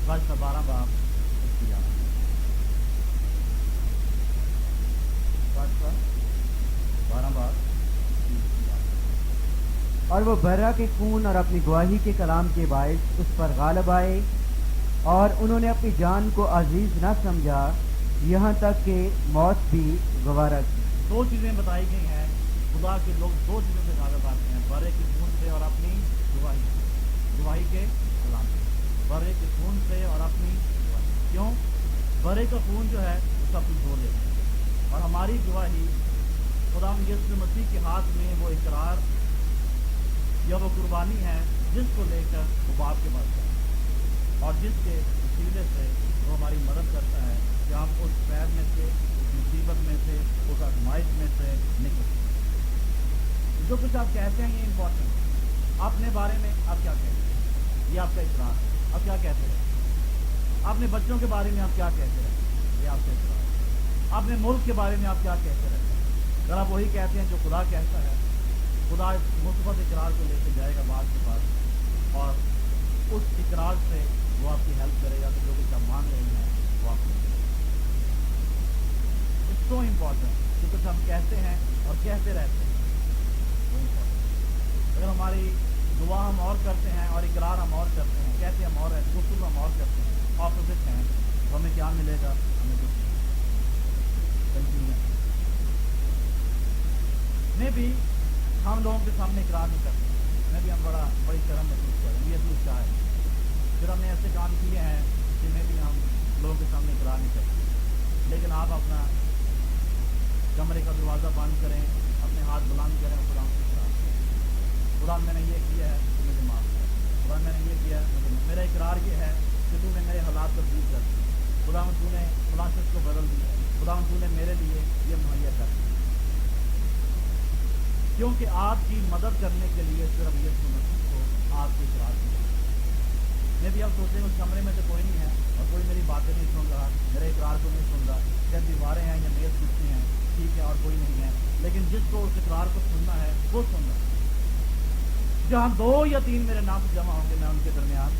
12 باب 12 باب. اور وہ برا کے خون اور اپنی گواہی کے کلام کے باعث اس پر غالب آئے, اور انہوں نے اپنی جان کو عزیز نہ سمجھا, یہاں تک کہ موت بھی گوارا کی. 2 چیزیں بتائی گئی ہیں, خدا کے لوگ 2 چیزوں سے غالب آتے ہیں, برے کے خون سے اور اپنی گواہی کے کلام سے. برے کے خون سے اور اپنی گواہی. کیوں؟ برے کا خون جو ہے وہ سب کچھ دھو لیتا ہے, اور ہماری گواہی خدا یسوع مسیح کے ہاتھ میں وہ اقرار یا وہ قربانی ہے جس کو لے کر وہ باپ کے پاس جائے, اور جس کے وسیلے سے وہ ہماری مدد کرتا ہے کہ ہم اس پیر میں سے, اس مصیبت میں سے, اس آزمائش میں سے نکل سکیں. جو کچھ آپ کہتے ہیں یہ امپورٹنٹ ہے. اپنے بارے میں آپ کیا کہتے ہیں, یہ آپ کا اقرار ہے. آپ کیا کہتے ہیں؟ اپنے بچوں کے بارے میں آپ کیا کہتے ہیں, یہ آپ کا اقرار ہے. اپنے ملک کے بارے میں آپ کیا کہتے رہتے ہیں؟ اگر آپ وہی کہتے ہیں جو خدا کہتا ہے, خدا اس مثبت اقرار کو لے کے جائے گا باپ کے پاس, اور اس اقرار سے وہ آپ کی ہیلپ کرے گا کہ جو کچھ آپ مانگ رہے ہیں وہ آپ کو ملے گا. It's so important. جو کچھ ہم کہتے ہیں اور کہتے رہتے ہیں وہ امپورٹنٹ. اگر ہماری دعا ہم اور کرتے ہیں اور اقرار ہم اور کرتے ہیں, کہتے ہم اور رہتے, گفتگو ہم اور کرتے ہیں, اپوزٹ ہیں, تو ہمیں کیا ملے گا؟ ہمیں کچھ کنفیوژن. میں بھی ہم لوگوں کے سامنے اقرار نہیں کرتے, میں بھی ہم بڑی شرم محسوس کریں گے, یہ سوچ ہے. پھر ہم نے ایسے کام کیے ہیں کہ میں بھی ہم لوگوں کے سامنے اقرار نہیں کرتے. لیکن آپ اپنا کمرے کا دروازہ بند کریں, اپنے ہاتھ بلند کریں, خدا سے اقرار کریں, خدا میں نے یہ کیا ہے تو مجھے معاف کر, خدا میں نے یہ کیا ہے, میرا اقرار یہ ہے کہ تو نے میرے حالات تبدیل کر دی, خدا تو نے فلاں شخص کو بدل دیا, خدا تو نے میرے لیے یہ مہیا کر دیا. کیونکہ آپ کی مدد کرنے کے لیے صرف یسوع مسیح کو آپ کے اقرار کیا. میں بھی اب سوچیں اس کمرے میں تو کوئی نہیں ہے اور کوئی میری باتیں نہیں سن رہا, میرے اقرار کو نہیں سن رہا, یا دیواریں ہیں یا میز کچھ ہیں, ٹھیک ہے, اور کوئی نہیں ہے, لیکن جس کو اس اقرار کو سننا ہے وہ سن رہا ہے. جہاں 2 یا 3 میرے نام سے جمع ہوں گے میں ان کے درمیان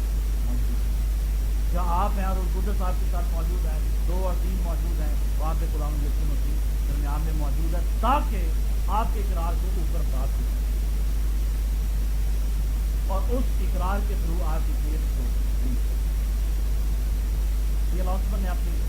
موجود ہوں. جہاں آپ ہیں اور القدس آپ کے ساتھ موجود ہیں, 2 اور 3 موجود ہیں, وہاں پہ خدا یسوع مسیح درمیان میں موجود ہے, تاکہ آپ کے اقرار کو اوپر پراپت ہو اور اس اقرار کے تھرو آپ کی کیس کو. یہ لاسمن نے اپنی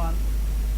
1,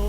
2,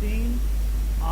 3,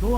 2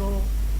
2,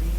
3,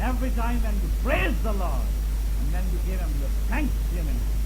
Every time when you praise the Lord and when you give him your thanksgiving,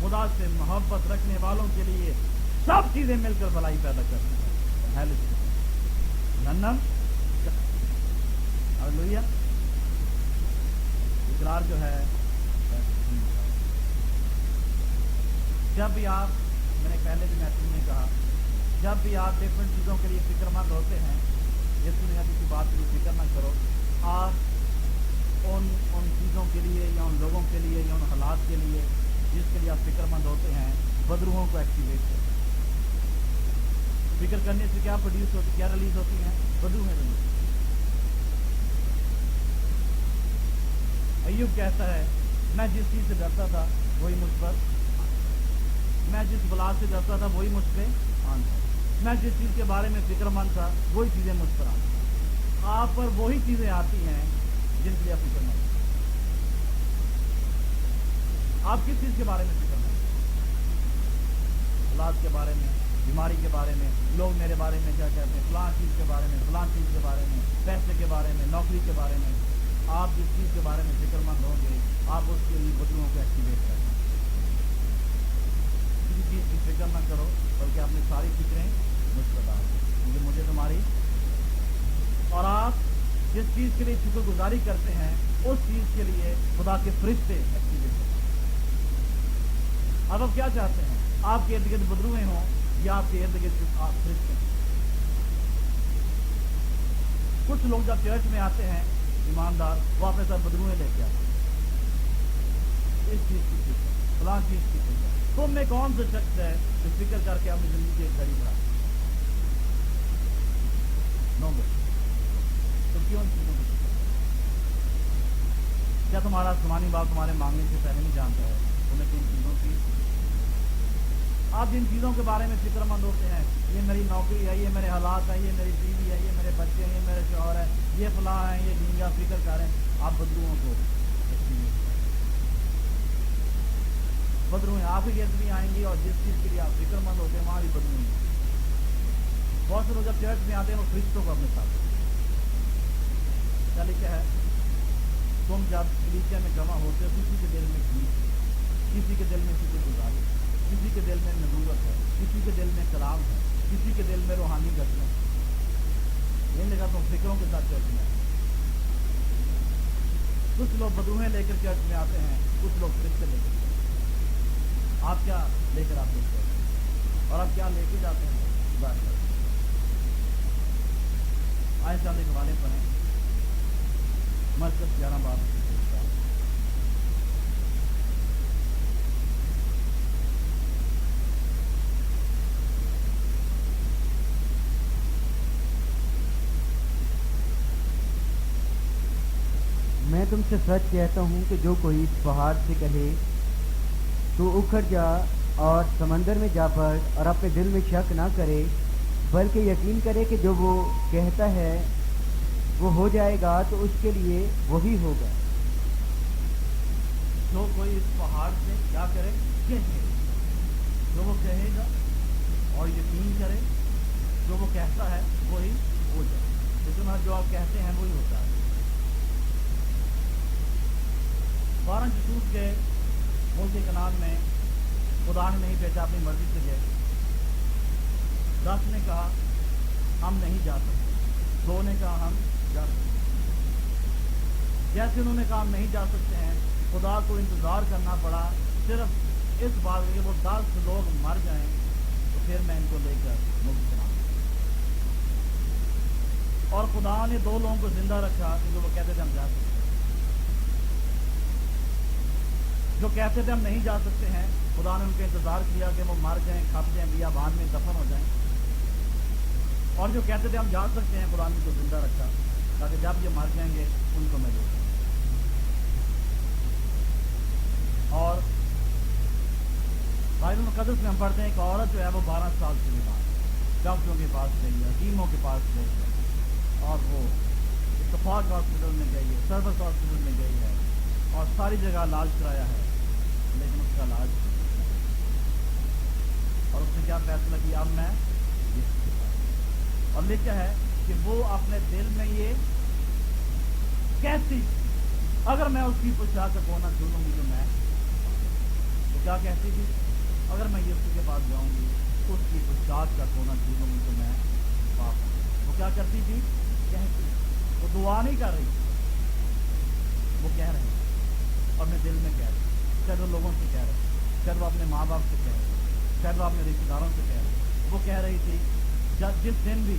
خدا سے محبت رکھنے والوں کے لیے سب چیزیں مل کر بھلائی پیدا کرتی ہیں. جہنم ہاللویا. اقرار جو ہے جب بھی آپ، میں نے پہلے بھی محفل میں کہا، جب بھی آپ ڈفرینٹ چیزوں کے لیے فکر مند ہوتے ہیں، اس میں کسی بات کی فکر نہ کرو. آپ ان چیزوں کے لیے یا ان لوگوں کے لیے یا ان حالات کے لیے جس کے لیے آپ فکر مند ہوتے ہیں، بدروحوں کو ایکٹیویٹ کریں. فکر کرنے سے کیا پروڈیوس ہوتی، کیا ریلیز ہوتی ہیں؟ بدروحیں ریلیز. ایوب کہتا ہے میں جس چیز سے ڈرتا تھا وہی مجھ پر، میں جس بلا سے ڈرتا تھا وہی مجھ پہ آن تھا، میں جس چیز کے بارے میں فکر مند تھا وہی چیزیں مجھ پر آن. آپ پر وہی چیزیں آتی ہیں جن کے لیے آپ فکر مند. آپ کس چیز کے بارے میں فکر مند؟ اولاد کے بارے میں، بیماری کے بارے میں، لوگ میرے بارے میں کیا کہتے ہیں، فلاں چیز کے بارے میں، فلاں چیز کے بارے میں، پیسے کے بارے میں، نوکری کے بارے میں. آپ جس چیز کے بارے میں فکر مند ہوں گے آپ اس کے لیے بدلوں کو ایکٹیویٹ کریں. کسی چیز کی فکر نہ کرو بلکہ اپنی ساری فکریں مجھ پر ڈالو کیونکہ مجھے تمہاری. اور آپ جس چیز کے لیے شکر گزاری کرتے ہیں اس چیز کے لیے خدا کے فرشتے ایکٹیویٹ کرتے ہیں. اب آپ کیا چاہتے ہیں؟ آپ کے ارد گرد بدروہیں ہوں یا آپ کے ارد گرد فرشتے ہیں؟ کچھ لوگ جب چرچ میں آتے ہیں ایماندار، وہ اپنے ساتھ بدروہیں لے کے آتے ہیں. اس چیز کی فکر، فلاں چیز کی فکر. تم میں کون سا شخص ہے جو فکر کر کے اپنی زندگی کی ایک گھڑی بنا؟ نو بس. تو کیوں ان چیزوں کی فکر؟ کیا تمہارا آسمانی باپ تمہارے مانگنے سے پہلے نہیں جانتا ہے تمہیں کن چیزوں کی؟ آپ جن چیزوں کے بارے میں فکر مند ہوتے ہیں، یہ میری نوکری ہے، یہ میرے حالات ہیں، یہ میری بیوی ہے، یہ میرے بچے ہیں، یہ میرے شوہر ہے، یہ فلاں ہیں، یہ دنیا فکر کر رہے ہیں. آپ بدروؤں کو بدروہیں آپ ہی گرد بھی آئیں گی اور جس چیز کے لیے آپ فکر مند ہوتے ہیں وہاں بھی بدروہیں. بہت سے لوگ جب چرچ میں آتے ہیں وہ فرشتوں کو اپنے ساتھ کیا لکھا ہے؟ تم جب کلیسیا میں جمع ہوتے ہو کسی کے دل میں کھینچ، کسی کے دل میں شکر گزاری، کسی کے دل میں نبوت ہے، کسی کے دل میں کلام ہے، کسی کے دل میں روحانی غزلیں. یہ لگا تم فکروں کے ساتھ چرچ میں. کچھ لوگ بدروہیں لے کر چرچ میں آتے ہیں، کچھ لوگ فرشتے لے کر. آپ کیا لے کر آتے ہیں اور آپ کیا لے کے جاتے ہیں؟ آئے سال ایک والے پڑھیں مرکز 11 باب. میں تم سے سچ کہتا ہوں کہ جو کوئی اس پہاڑ سے کہے تو اکھڑ جا اور سمندر میں جا پڑ اور اپنے دل میں شک نہ کرے بلکہ یقین کرے کہ جو وہ کہتا ہے وہ ہو جائے گا تو اس کے لیے وہی ہوگا. جو کوئی اس پہاڑ سے کیا کرے، کہے، جو وہ کہے گا اور یقین کرے جو وہ کہتا ہے وہی ہو جائے. لیکن جو آپ کہتے ہیں وہی ہوتا ہے. 12 جسوس کے ملک کنعان میں خدا نے نہیں بھیجا، اپنی مرضی سے گئے. 10 نے کہا ہم نہیں جا سکتے، 2 نے کہا ہم جا سکتے. جیسے انہوں نے کہا ہم نہیں جا سکتے ہیں، خدا کو انتظار کرنا پڑا صرف اس بات کہ وہ 10 لوگ مر جائیں تو پھر میں ان کو لے کر ملک کنعان. اور خدا نے 2 لوگوں کو زندہ رکھا کیونکہ وہ کہتے تھے ہم جا سکتے. جو کہتے تھے ہم نہیں جا سکتے ہیں، خدا نے ان کا انتظار کیا کہ وہ مر جائیں، کھپ جائیں، بیابان میں دفن ہو جائیں. اور جو کہتے تھے ہم جا سکتے ہیں، خدا نے ان کو زندہ رکھا تاکہ جب یہ مر جائیں گے ان کو میں لے جاؤں. اور بائبل مقدس میں ہم پڑھتے ہیں ایک عورت جو ہے وہ 12 سال سے بیمار ڈاکٹروں کے پاس گئی ہے، حکیموں کے پاس گئی ہے، اور وہ اتفاق ہاسپٹل میں گئی ہے، سروس ہاسپٹل میں گئی ہے اور ساری جگہ علاج کرایا ہے، لیکن اس کا علاج اور اس نے کیا فیصلہ کیا؟ اب میں اور لکھا ہے کہ وہ اپنے دل میں یہ کہتی اگر میں اس کی پوشاک کا کونا چھو لوں گی تو میں تو کیا کہتی تھی؟ اگر میں یسوع کے پاس جاؤں گی اس کی پشچات کا کونا چھو لوں گی تو میں پاپ ہوں۔ وہ کیا کرتی تھی؟ کہتی، وہ دعا نہیں کر رہی، وہ کہہ رہی اپنے دل میں کہہ رہی، شاید وہ لوگوں سے کہہ رہی، شاید وہ اپنے ماں باپ سے کہہ رہی، شاید وہ اپنے رشتے داروں سے کہہ رہی۔ وہ کہہ رہی تھی جس دن بھی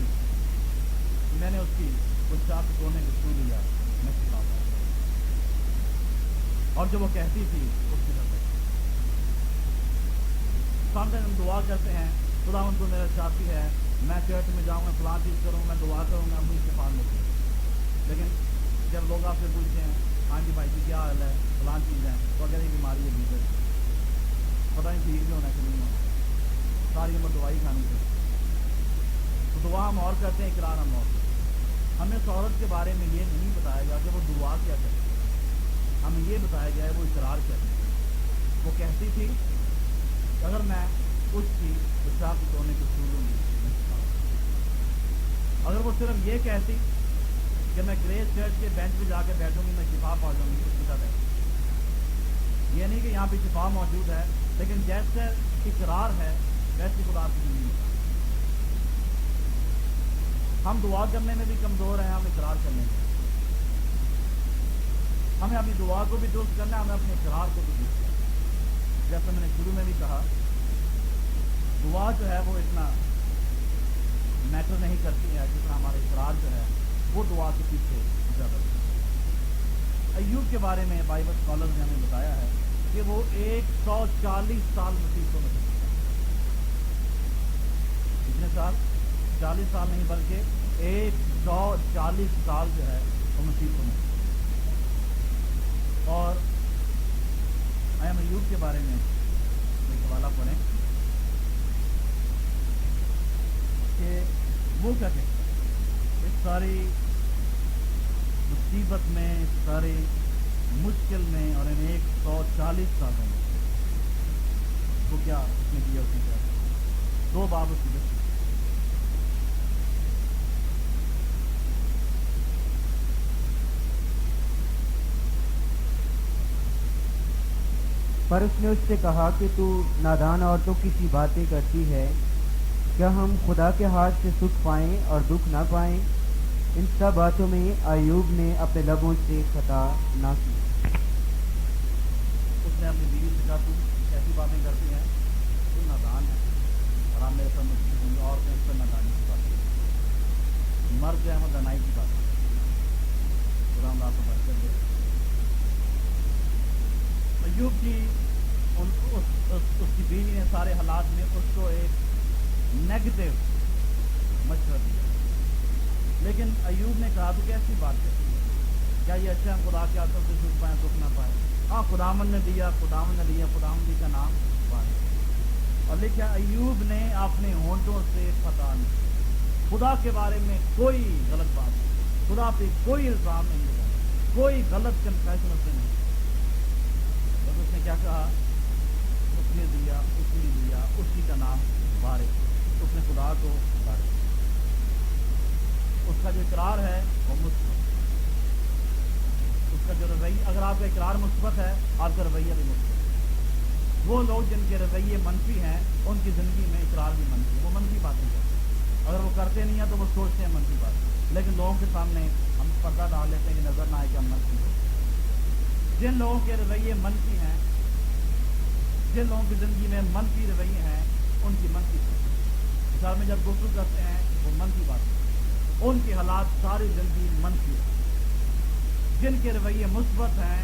میں نے اس کی پشچات کے کونے کو چھو لیا میں شفا پاؤں۔ اور جو وہ کہتی تھی اس کی طرف سامنے ہم دعا کرتے ہیں، خدا ان کو میرا چاہتی ہے میں چرچ میں جاؤں گا، فلاں چیز کروں گا، دعا کروں گا، مجھے شفا ملتی ہے۔ لیکن جب لوگ آپ سے پوچھتے ہیں ہاں جی بھائی جی کیا حال ہے، فلاں چیز ہے، تو اگر یہ بیماری ہے بیٹر پتہ نہیں ٹھیک بھی ہونا کہ نہیں ہونا، ساری عمر دوائی کھانی ہے۔ تو دعا ہم اور کرتے ہیں، اقرار ہم اور کرتے ہیں۔ ہمیں اس عورت کے بارے میں یہ نہیں بتایا گیا کہ وہ دعا کیا کرتی، ہمیں یہ بتایا گیا ہے وہ اقرار کرتی ہے۔ وہ کہتی تھی کہ اگر میں اس کی پشچات کے کونے کو چھو لوں گی، اگر وہ صرف یہ کہتی کہ میں گریس چرچ کے بینچ پہ جا کے بیٹھوں گی میں شفا پا جاؤں گی، اس کی طرح یہ نہیں کہ یہاں پہ شفا موجود ہے، لیکن جیسے اقرار ہے ویسے خدا کی زندگی میں ہم دعا کرنے میں بھی کمزور ہیں، ہم اقرار کرنے میں، ہمیں اپنی دعا کو بھی درست کرنا ہے، ہمیں اپنے اقرار کو بھی درست کرنا ہے۔ جیسے میں نے شروع میں بھی کہا دعا جو ہے وہ اتنا میٹر نہیں کرتی ہے جتنا ہمارا اقرار جو ہے وہ دعا کے پیچھے زیادہ۔ ایوب کے بارے میں بائبل اسکالرز نے ہمیں بتایا ہے کہ وہ 140 سال مصیبتوں میں گزرا۔ کتنے سال؟ 40 سال نہیں بلکہ 140 سال جو ہے وہ مصیبتوں میں گزرا۔ اور ایوب کے بارے میں ایک حوالہ پڑھیں کہ وہ کیا کہتے ہیں اس ساری مصیبت میں، اس ساری مشکل میں، اور ان 140 سالوں میں وہ کیا اس نے کیا، اس نے کیا 2 باب اس کی دستی۔ پر اس نے اس سے کہا کہ تو نادان عورتوں کی سی باتیں کرتی ہے، کیا ہم خدا کے ہاتھ سے سکھ پائیں اور دکھ نہ پائیں؟ ان سب باتوں میں ایوب نے اپنے لبوں سے خطا نہ کی۔ اس نے اپنی بیوی سے کہا تو ایسی باتیں کرتی ہیں، تو نادان ہے، اور آپ میرے ساتھ مشکل ہوں گے، عورتیں اس پر نادانی کی بات کریں، مرد جو ہے وہ دنائی کی بات کریں۔ خدا ہم آپ کو برکت دے۔ ایوب کی اس کی بیوی نے سارے حالات میں اس کو ایک نیگیٹو مشورہ دیا، لیکن ایوب نے کہا تو کیسی بات کرتی ہے، کیا یہ اچھا خدا کے ہاتھوں سے سکھ پائیں دکھ نہ پائیں؟ ہاں خداوند نے دیا، خداوند نے لیا، خداوند کا نام بات۔ اور لکھا ایوب نے اپنے ہونٹوں سے خطا نہیں، خدا کے بارے میں کوئی غلط بات نہیں، خدا پہ کوئی الزام نہیں لگا، کوئی غلط کنفیشن اس نے نہیں۔ بس اس نے کیا کہا، اس نے دیا، اس نے دیا، اسی کا نام بارک، اس نے خدا کو بارک۔ اس کا جو اقرار ہے وہ مثبت، اس کا جو رویہ، اگر آپ کا اقرار مثبت ہے آپ کا رویہ بھی مثبت ہے۔ وہ لوگ جن کے رویے منفی ہیں ان کی زندگی میں اقرار بھی منفی، وہ منفی باتیں کرتے ہیں، اگر وہ کرتے نہیں ہیں تو وہ سوچتے ہیں منفی بات، لیکن لوگوں کے سامنے ہم پردہ ڈال لیتے ہیں کہ نظر نہ آئے کہ ہم منفی ہو۔ جن لوگوں کے رویے منفی ہیں، جن لوگوں کی زندگی میں منفی رویے ہیں، ان کی منفی گھر میں جب گفتگو کرتے ہیں وہ منفی بات، ان کی حالات ساری زندگی منفی ہے۔ جن کے رویے مثبت ہیں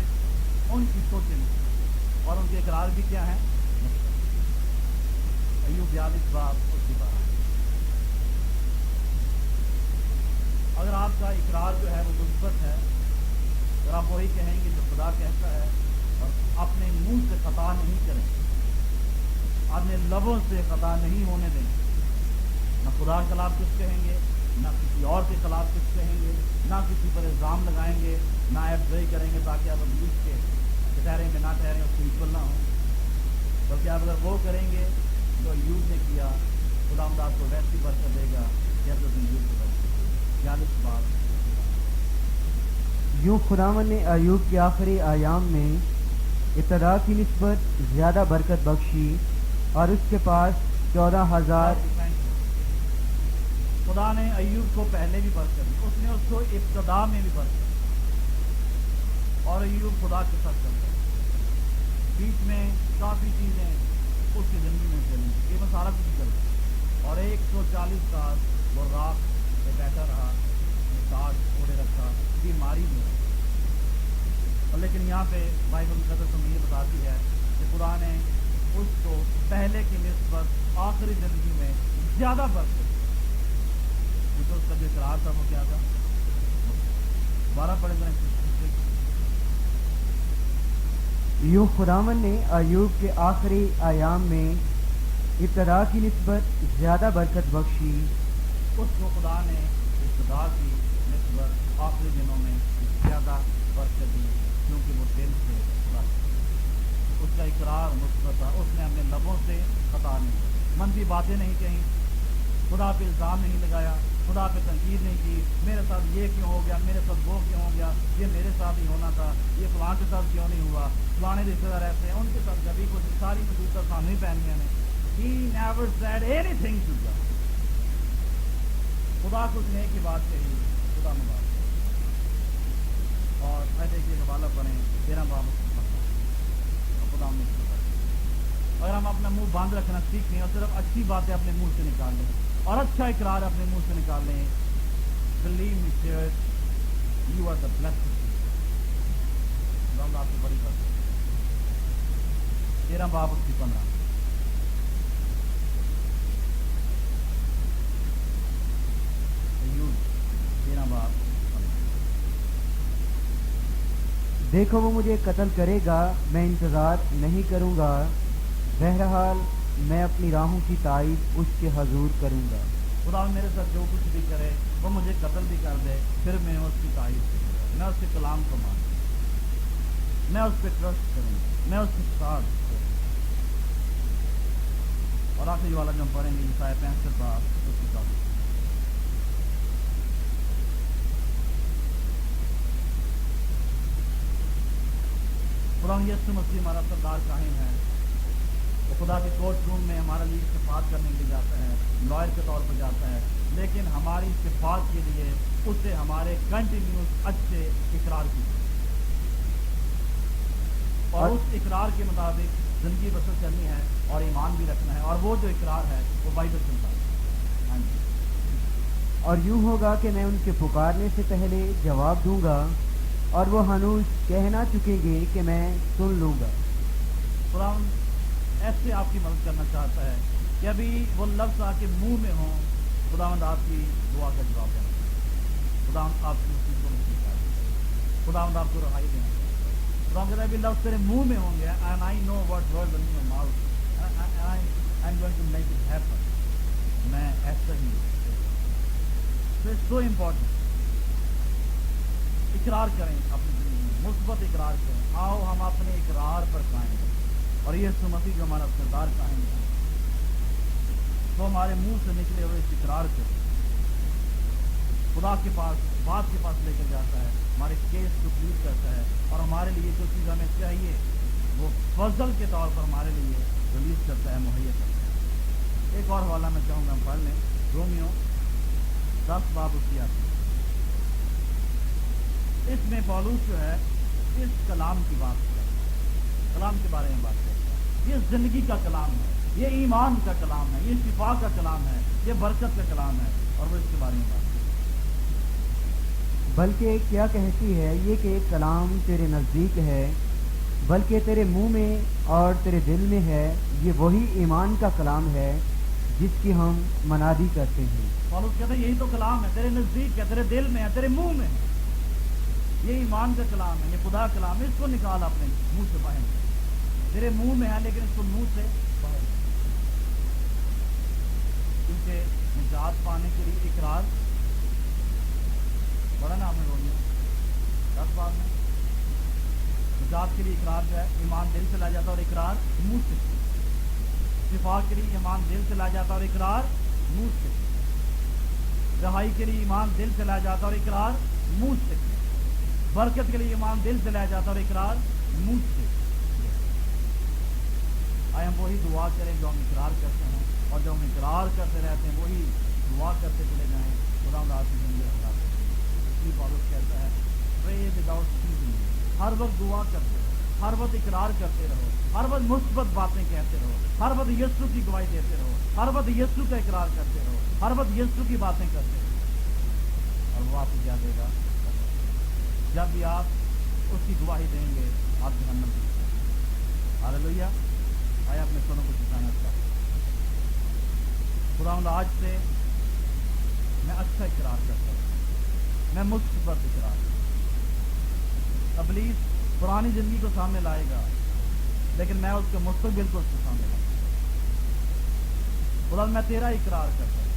ان کی سوچیں مثبت، اور ان کے اقرار بھی کیا ہیں؟ مثبت۔ ایوب 42 باب اس کی بات، اگر آپ کا اقرار جو ہے وہ مثبت ہے، اگر آپ وہی کہیں گے جو خدا کہتا ہے، اور اپنے منہ سے خطا نہیں کریں، اپنے لبوں سے خطا نہیں ہونے دیں، نہ خدا کے خلاف کچھ کہیں گے، نہ کسی اور کے خلاف کچھ کہیں گے، نہ کسی پر الزام لگائیں گے، نہ ایپ گئی کریں گے تاکہ آپ ابلیس کے ٹھہریں گے نہ ٹھہریں اس سے ایکول نہ ہوں، بلکہ آپ اگر وہ کریں گے جو ایوب نے کیا، خدا آپ کو ویسی برکت دے گا جیسے اس نے ایوب کو برکت دی۔ 42 بات۔ یوں خداوند نے ایوب کے آخری ایام میں ابتدا کی نسبت زیادہ برکت بخشی اور اس کے پاس 14,000 خدا نے ایوب کو پہلے بھی برکت دی، اس نے اس کو ابتدا میں بھی برکت دی، اور ایوب خدا کے ساتھ چلتا ہے۔ بیچ میں کافی چیزیں اس کی زندگی میں چلی، یہ میں سارا کچھ چلتا، اور 140 سال وہ راک پہ بیٹھا رہا، تاج اوڑے رکھا، بیماری میں، اور لیکن یہاں پہ بائبل مقدس ہمیں یہ بتاتی ہے کہ خدا نے اس کو پہلے کی نسبت آخری زندگی میں زیادہ برکت دی، کیونکہ اس کا جو اقرار تھا وہ کیا تھا؟ دوبارہ پڑھیں گے۔ یوں خداوند نے ایوب کے آخری ایام میں ابتدا کی نسبت زیادہ برکت بخشی، اس کو خدا نے ابتدا کی نسبت آخری دنوں میں زیادہ برکت دی، کیونکہ وہ دل سے خدا اس کا اقرار مثبت تھا، اس نے اپنے لبوں سے خطا نہیں کی، منفی باتیں نہیں کہیں، خدا پہ الزام نہیں لگایا، خدا پہ تنقید نہیں کی، میرے ساتھ یہ کیوں ہو گیا، میرے ساتھ وہ کیوں ہو گیا، یہ میرے ساتھ ہی ہونا تھا، یہ فلاں کے ساتھ کیوں نہیں ہوا، فلانے رشتے دار ایسے ہیں ان کے ساتھ کبھی کچھ، ساری مصیبتیں سامنے ہی پہنیاں نے۔ He never said anything to God. خدا کچھ نیک کی بات کہی، خدا مبارک۔ اور میں دیکھیے حوالہ پڑھیں 13 باب خدا ہم نے اگر ہم اپنا منہ بند رکھنا سیکھ لیں اور صرف اچھی باتیں اپنے منہ سے نکال لیں اور اچھا اقرار اپنے منہ سے نکال لیں، believe me church, you are the blessed people. خدا آپ کو بڑی بات 13 باب اس کی 15 دیکھو وہ مجھے قتل کرے گا، میں انتظار نہیں کروں گا، بہرحال میں اپنی راہوں کی تائید اس کے حضور کروں گا۔ خدا میرے ساتھ جو کچھ بھی کرے، وہ مجھے قتل بھی کر دے، پھر میں اس کی تعریف کروں گا، میں اس کے کلام کو مانوں گا، میں اس پہ ٹرسٹ کروں گا، میں اس کے ساتھ کروں گا۔ اور آخری والا جو ہم پڑھیں گے یسایا 65 باب اس کی تعریف۔ خدا یسوع مسیح ہمارا سردار کاہن ہے، وہ خدا کے کورٹ روم میں ہمارے لیے شفاعت کرنے کے لیے جاتا ہے، لائر کے طور پر جاتا ہے، لیکن ہماری شفاعت کے لیے اسے ہمارے کنٹینیوس اچھے اقرار کی اور اس اقرار کے مطابق زندگی بسر کرنی ہے اور ایمان بھی رکھنا ہے، اور وہ جو اقرار ہے وہ بائبل چلتا ہے۔ ہاں جی۔ اور یوں ہوگا کہ میں ان کے پکارنے سے پہلے جواب دوں گا اور وہ ہنوز کہہ نہ چکیں گے کہ میں سن لوں گا۔ خدا ایسے آپ کی مدد کرنا چاہتا ہے کہ ابھی وہ لفظ آ کے منہ میں ہوں، خداوند آپ کی دعا کا جواب دینا، خداوند آپ کی چیز کو نصیب کرے، خداوند آپ کو رہائی دینا، خداوند کہتا ہے ابھی لفظ تیرے منہ میں ہوں گے، and I know what words are in your mouth and I'm going to make it happen۔ میں ایسا ہی so it's so important۔ اقرار کریں اپنی زندگی میں، مثبت اقرار کریں، آؤ ہم اپنے اقرار پر قائم کریں، اور یسوع مسیح جو ہمارا سردار قائم ہے وہ ہمارے منہ سے نکلے ہوئے اس اقرار کو خدا کے پاس، بات کے پاس لے کر جاتا ہے، ہمارے کیس کو ٹریٹ کرتا ہے، اور ہمارے لیے جو چیز ہمیں چاہیے وہ فضل کے طور پر ہمارے لیے ریلیز کرتا ہے، مہیا کرتا ہے۔ ایک اور حوالہ میں چاہوں گا ہم پڑھ لیں، رومیو 10 باب اس کی آتی ہے۔ اس میں پولوس جو ہے اس کلام کی بات کرتا ہے، کلام کے بارے میں بات کرتا ہے، یہ زندگی کا کلام ہے، یہ ایمان کا کلام ہے، یہ شفا کا کلام ہے، یہ برکت کا کلام ہے، اور وہ اس کے بارے میں بات کرتا ہے۔ بلکہ کیا کہتی ہے یہ کہ کلام تیرے نزدیک ہے، بلکہ تیرے منہ میں اور تیرے دل میں ہے، یہ وہی ایمان کا کلام ہے جس کی ہم منادی کرتے ہیں۔ پولوس کہتا ہے یہی تو کلام ہے، تیرے نزدیک ہے، تیرے دل میں ہے، تیرے منہ میں ہے، یہ ایمان کا کلام ہے، یہ خدا کلام ہے، اس کو نکال اپنے منہ سے باہر، تیرے منہ میں ہے لیکن اس کو منہ سے باہر، کیونکہ نجات پانے کے لیے اقرار بڑا نا آپ نے رومیو 10 باب میں نجات کے لیے اقرار جو ہے ایمان دل سے لا جاتا اور اقرار منہ سے، شفا کے لیے ایمان دل سے لا جاتا اور اقرار منہ سے، رہائی کے لیے ایمان دل سے لا جاتا اور اقرار منہ سے، برکت کے لیے ایمان دل سے لایا جاتا اور اقرار منہ سے۔ دعا کریں جو ہم اقرار کرتے ہیں، اور جو ہم اقرار کرتے رہتے ہیں وہی دعا کرتے چلے جائیں. خدا آپ کی زندگی رکھا. اس لیے پالوس کہتا ہے pray without ceasing. ہر وقت دعا کرتے رہو، ہر وقت اقرار کرتے رہو، ہر وقت مثبت باتیں کہتے رہو، ہر وقت یسوع کی گواہی دیتے رہو، ہر وقت یسوع کا اقرار کرتے رہو، ہر وقت یسوع کی باتیں کرتے رہو. اور وہ آپ کو کیا دے گا؟ جب بھی آپ اس کی گواہی دیں گے آپ جہنم میں. ہاللیلویا. آئے اپنے سنوں کو جھکانا چاہتا ہوں. خدا آج سے میں اچھا اقرار کرتا ہوں، میں مثبت اقرار. ابلیس پرانی زندگی کو سامنے لائے گا لیکن میں اس کے مستقبل کو اس کے سامنے لاؤں. خدا میں تیرا اقرار کرتا ہوں.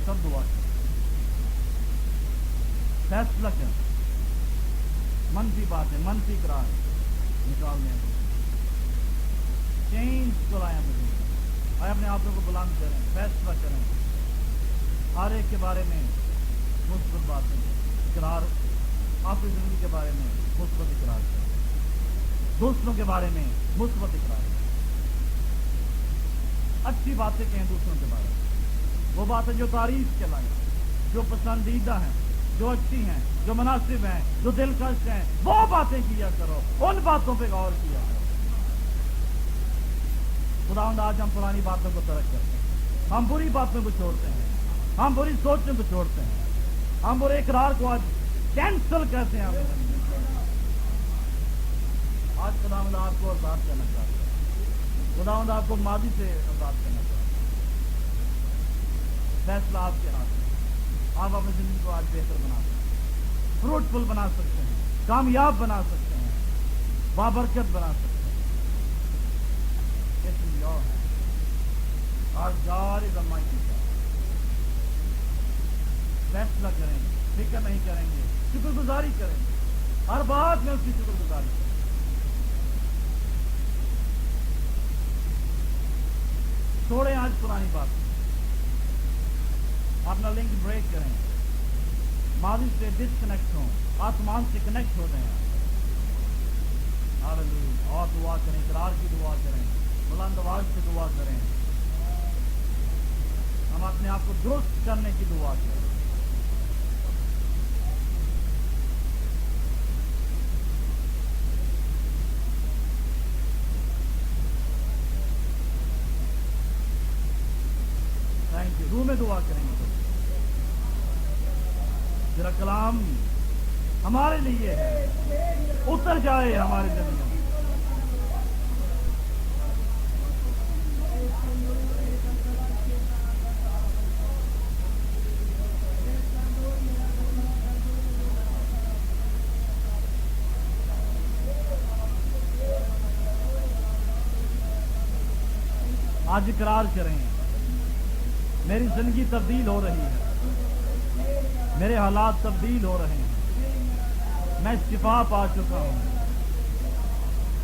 سب دعا کر فیصلہ کر، منفی باتیں منفی اقرار نکالنے چینج کو لائیں. آئے اپنے آپ کو بلند کریں، فیصلہ کریں، ہر ایک کے بارے میں مثبت باتیں اقرار. آپ کی زندگی کے بارے میں مثبت اقرار کریں، دوسروں کے بارے میں مثبت اقرار کریں. اچھی باتیں کہیں دوسروں کے بارے میں، وہ باتیں جو تعریف کے لائیں، جو پسندیدہ ہیں، جو اچھی ہیں، جو مناسب ہیں، جو دلکش ہیں، وہ باتیں کیا کرو. ان باتوں پہ غور کیا کرو. خداوند آج ہم پرانی باتوں کو ترک کرتے ہیں، ہم بری باتوں کو چھوڑتے ہیں، ہم بری سوچوں کو چھوڑتے ہیں، ہم برے اقرار کو آج کینسل کرتے ہیں. آج خداوند آپ کو آزاد کرنا چاہتے ہیں. خداوند آپ کو ماضی سے آزاد کرنا چاہتے ہیں. فیصلہ آپ کے ہاتھ میں. آپ اپنی زندگی کو آج بہتر بنا سکتے ہیں، فروٹفل بنا سکتے ہیں، کامیاب بنا سکتے ہیں، بابرکت بنا سکتے ہیں. فیصلہ کریں گے، فکر نہیں کریں گے، شکر گزاری کریں گے، ہر بات میں اس کی شکر گزاری کریں گے. چھوڑیں آج پرانی بات، اپنا لنک بریک کریں، ماضی سے ڈسکنیکٹ ہوں، آسمان سے کنیکٹ ہو جائیں. اور دعا کریں، اقرار کی دعا کریں، بلند آواز سے دعا کریں. ہم اپنے آپ کو درست کرنے کی دعا کریں. Thank you. روح میں دعا کریں گے. تیرا کلام ہمارے لیے ہے، اتر جائے ہمارے دل میں. آج اقرار کریں، میری زندگی تبدیل ہو رہی ہے، میرے حالات تبدیل ہو رہے ہیں، میں شفا پا چکا ہوں،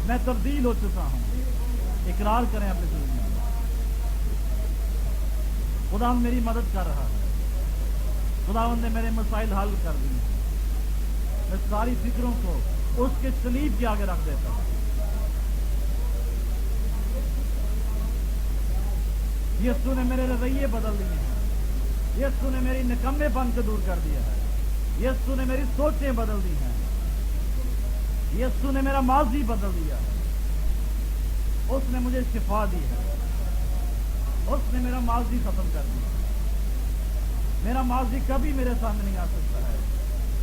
میں تبدیل ہو چکا ہوں. اقرار کریں اپنی زندگی میں. خدا میری مدد کر رہا ہے، خدا نے میرے مسائل حل کر دیے. میں ساری فکروں کو اس کے صلیب کے آگے رکھ دیتا ہوں. یسوع نے میرے رویے بدل دیے ہیں، یسوع نے میری نکمے پن کو دور کر دیا ہے، یسوع نے میری سوچیں بدل دی ہیں، یسوع نے میرا ماضی بدل دیا ہے. اس نے مجھے شفا دی ہے، اس نے میرا ماضی ختم کر دیا. میرا ماضی کبھی میرے سامنے نہیں آ سکتا ہے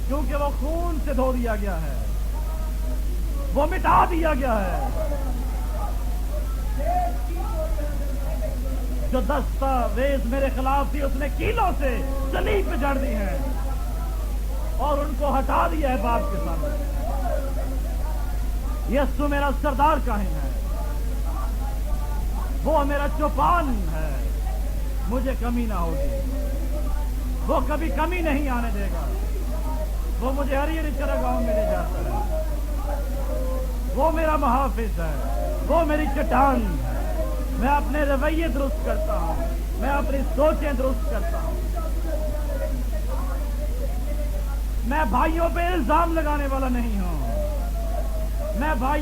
کیونکہ وہ خون سے دھو دیا گیا ہے، وہ مٹا دیا گیا ہے. جو دستاویز میرے خلاف تھی اس نے کیلوں سے صلیب پہ جڑ دی ہیں اور ان کو ہٹا دیا ہے باپ کے سامنے. یسوع میرا سردار کاہن ہے، وہ میرا چوپان ہے، مجھے کمی نہ ہوگی، وہ کبھی کمی نہیں آنے دے گا. وہ مجھے ہری ہری چراگاہوں میں لے جاتا ہے، وہ میرا محافظ ہے، وہ میری چٹان ہے. میں اپنے رویے درست کرتا ہوں، میں اپنی سوچیں درست کرتا ہوں. میں بھائیوں پہ الزام لگانے والا نہیں ہوں. میں بھائی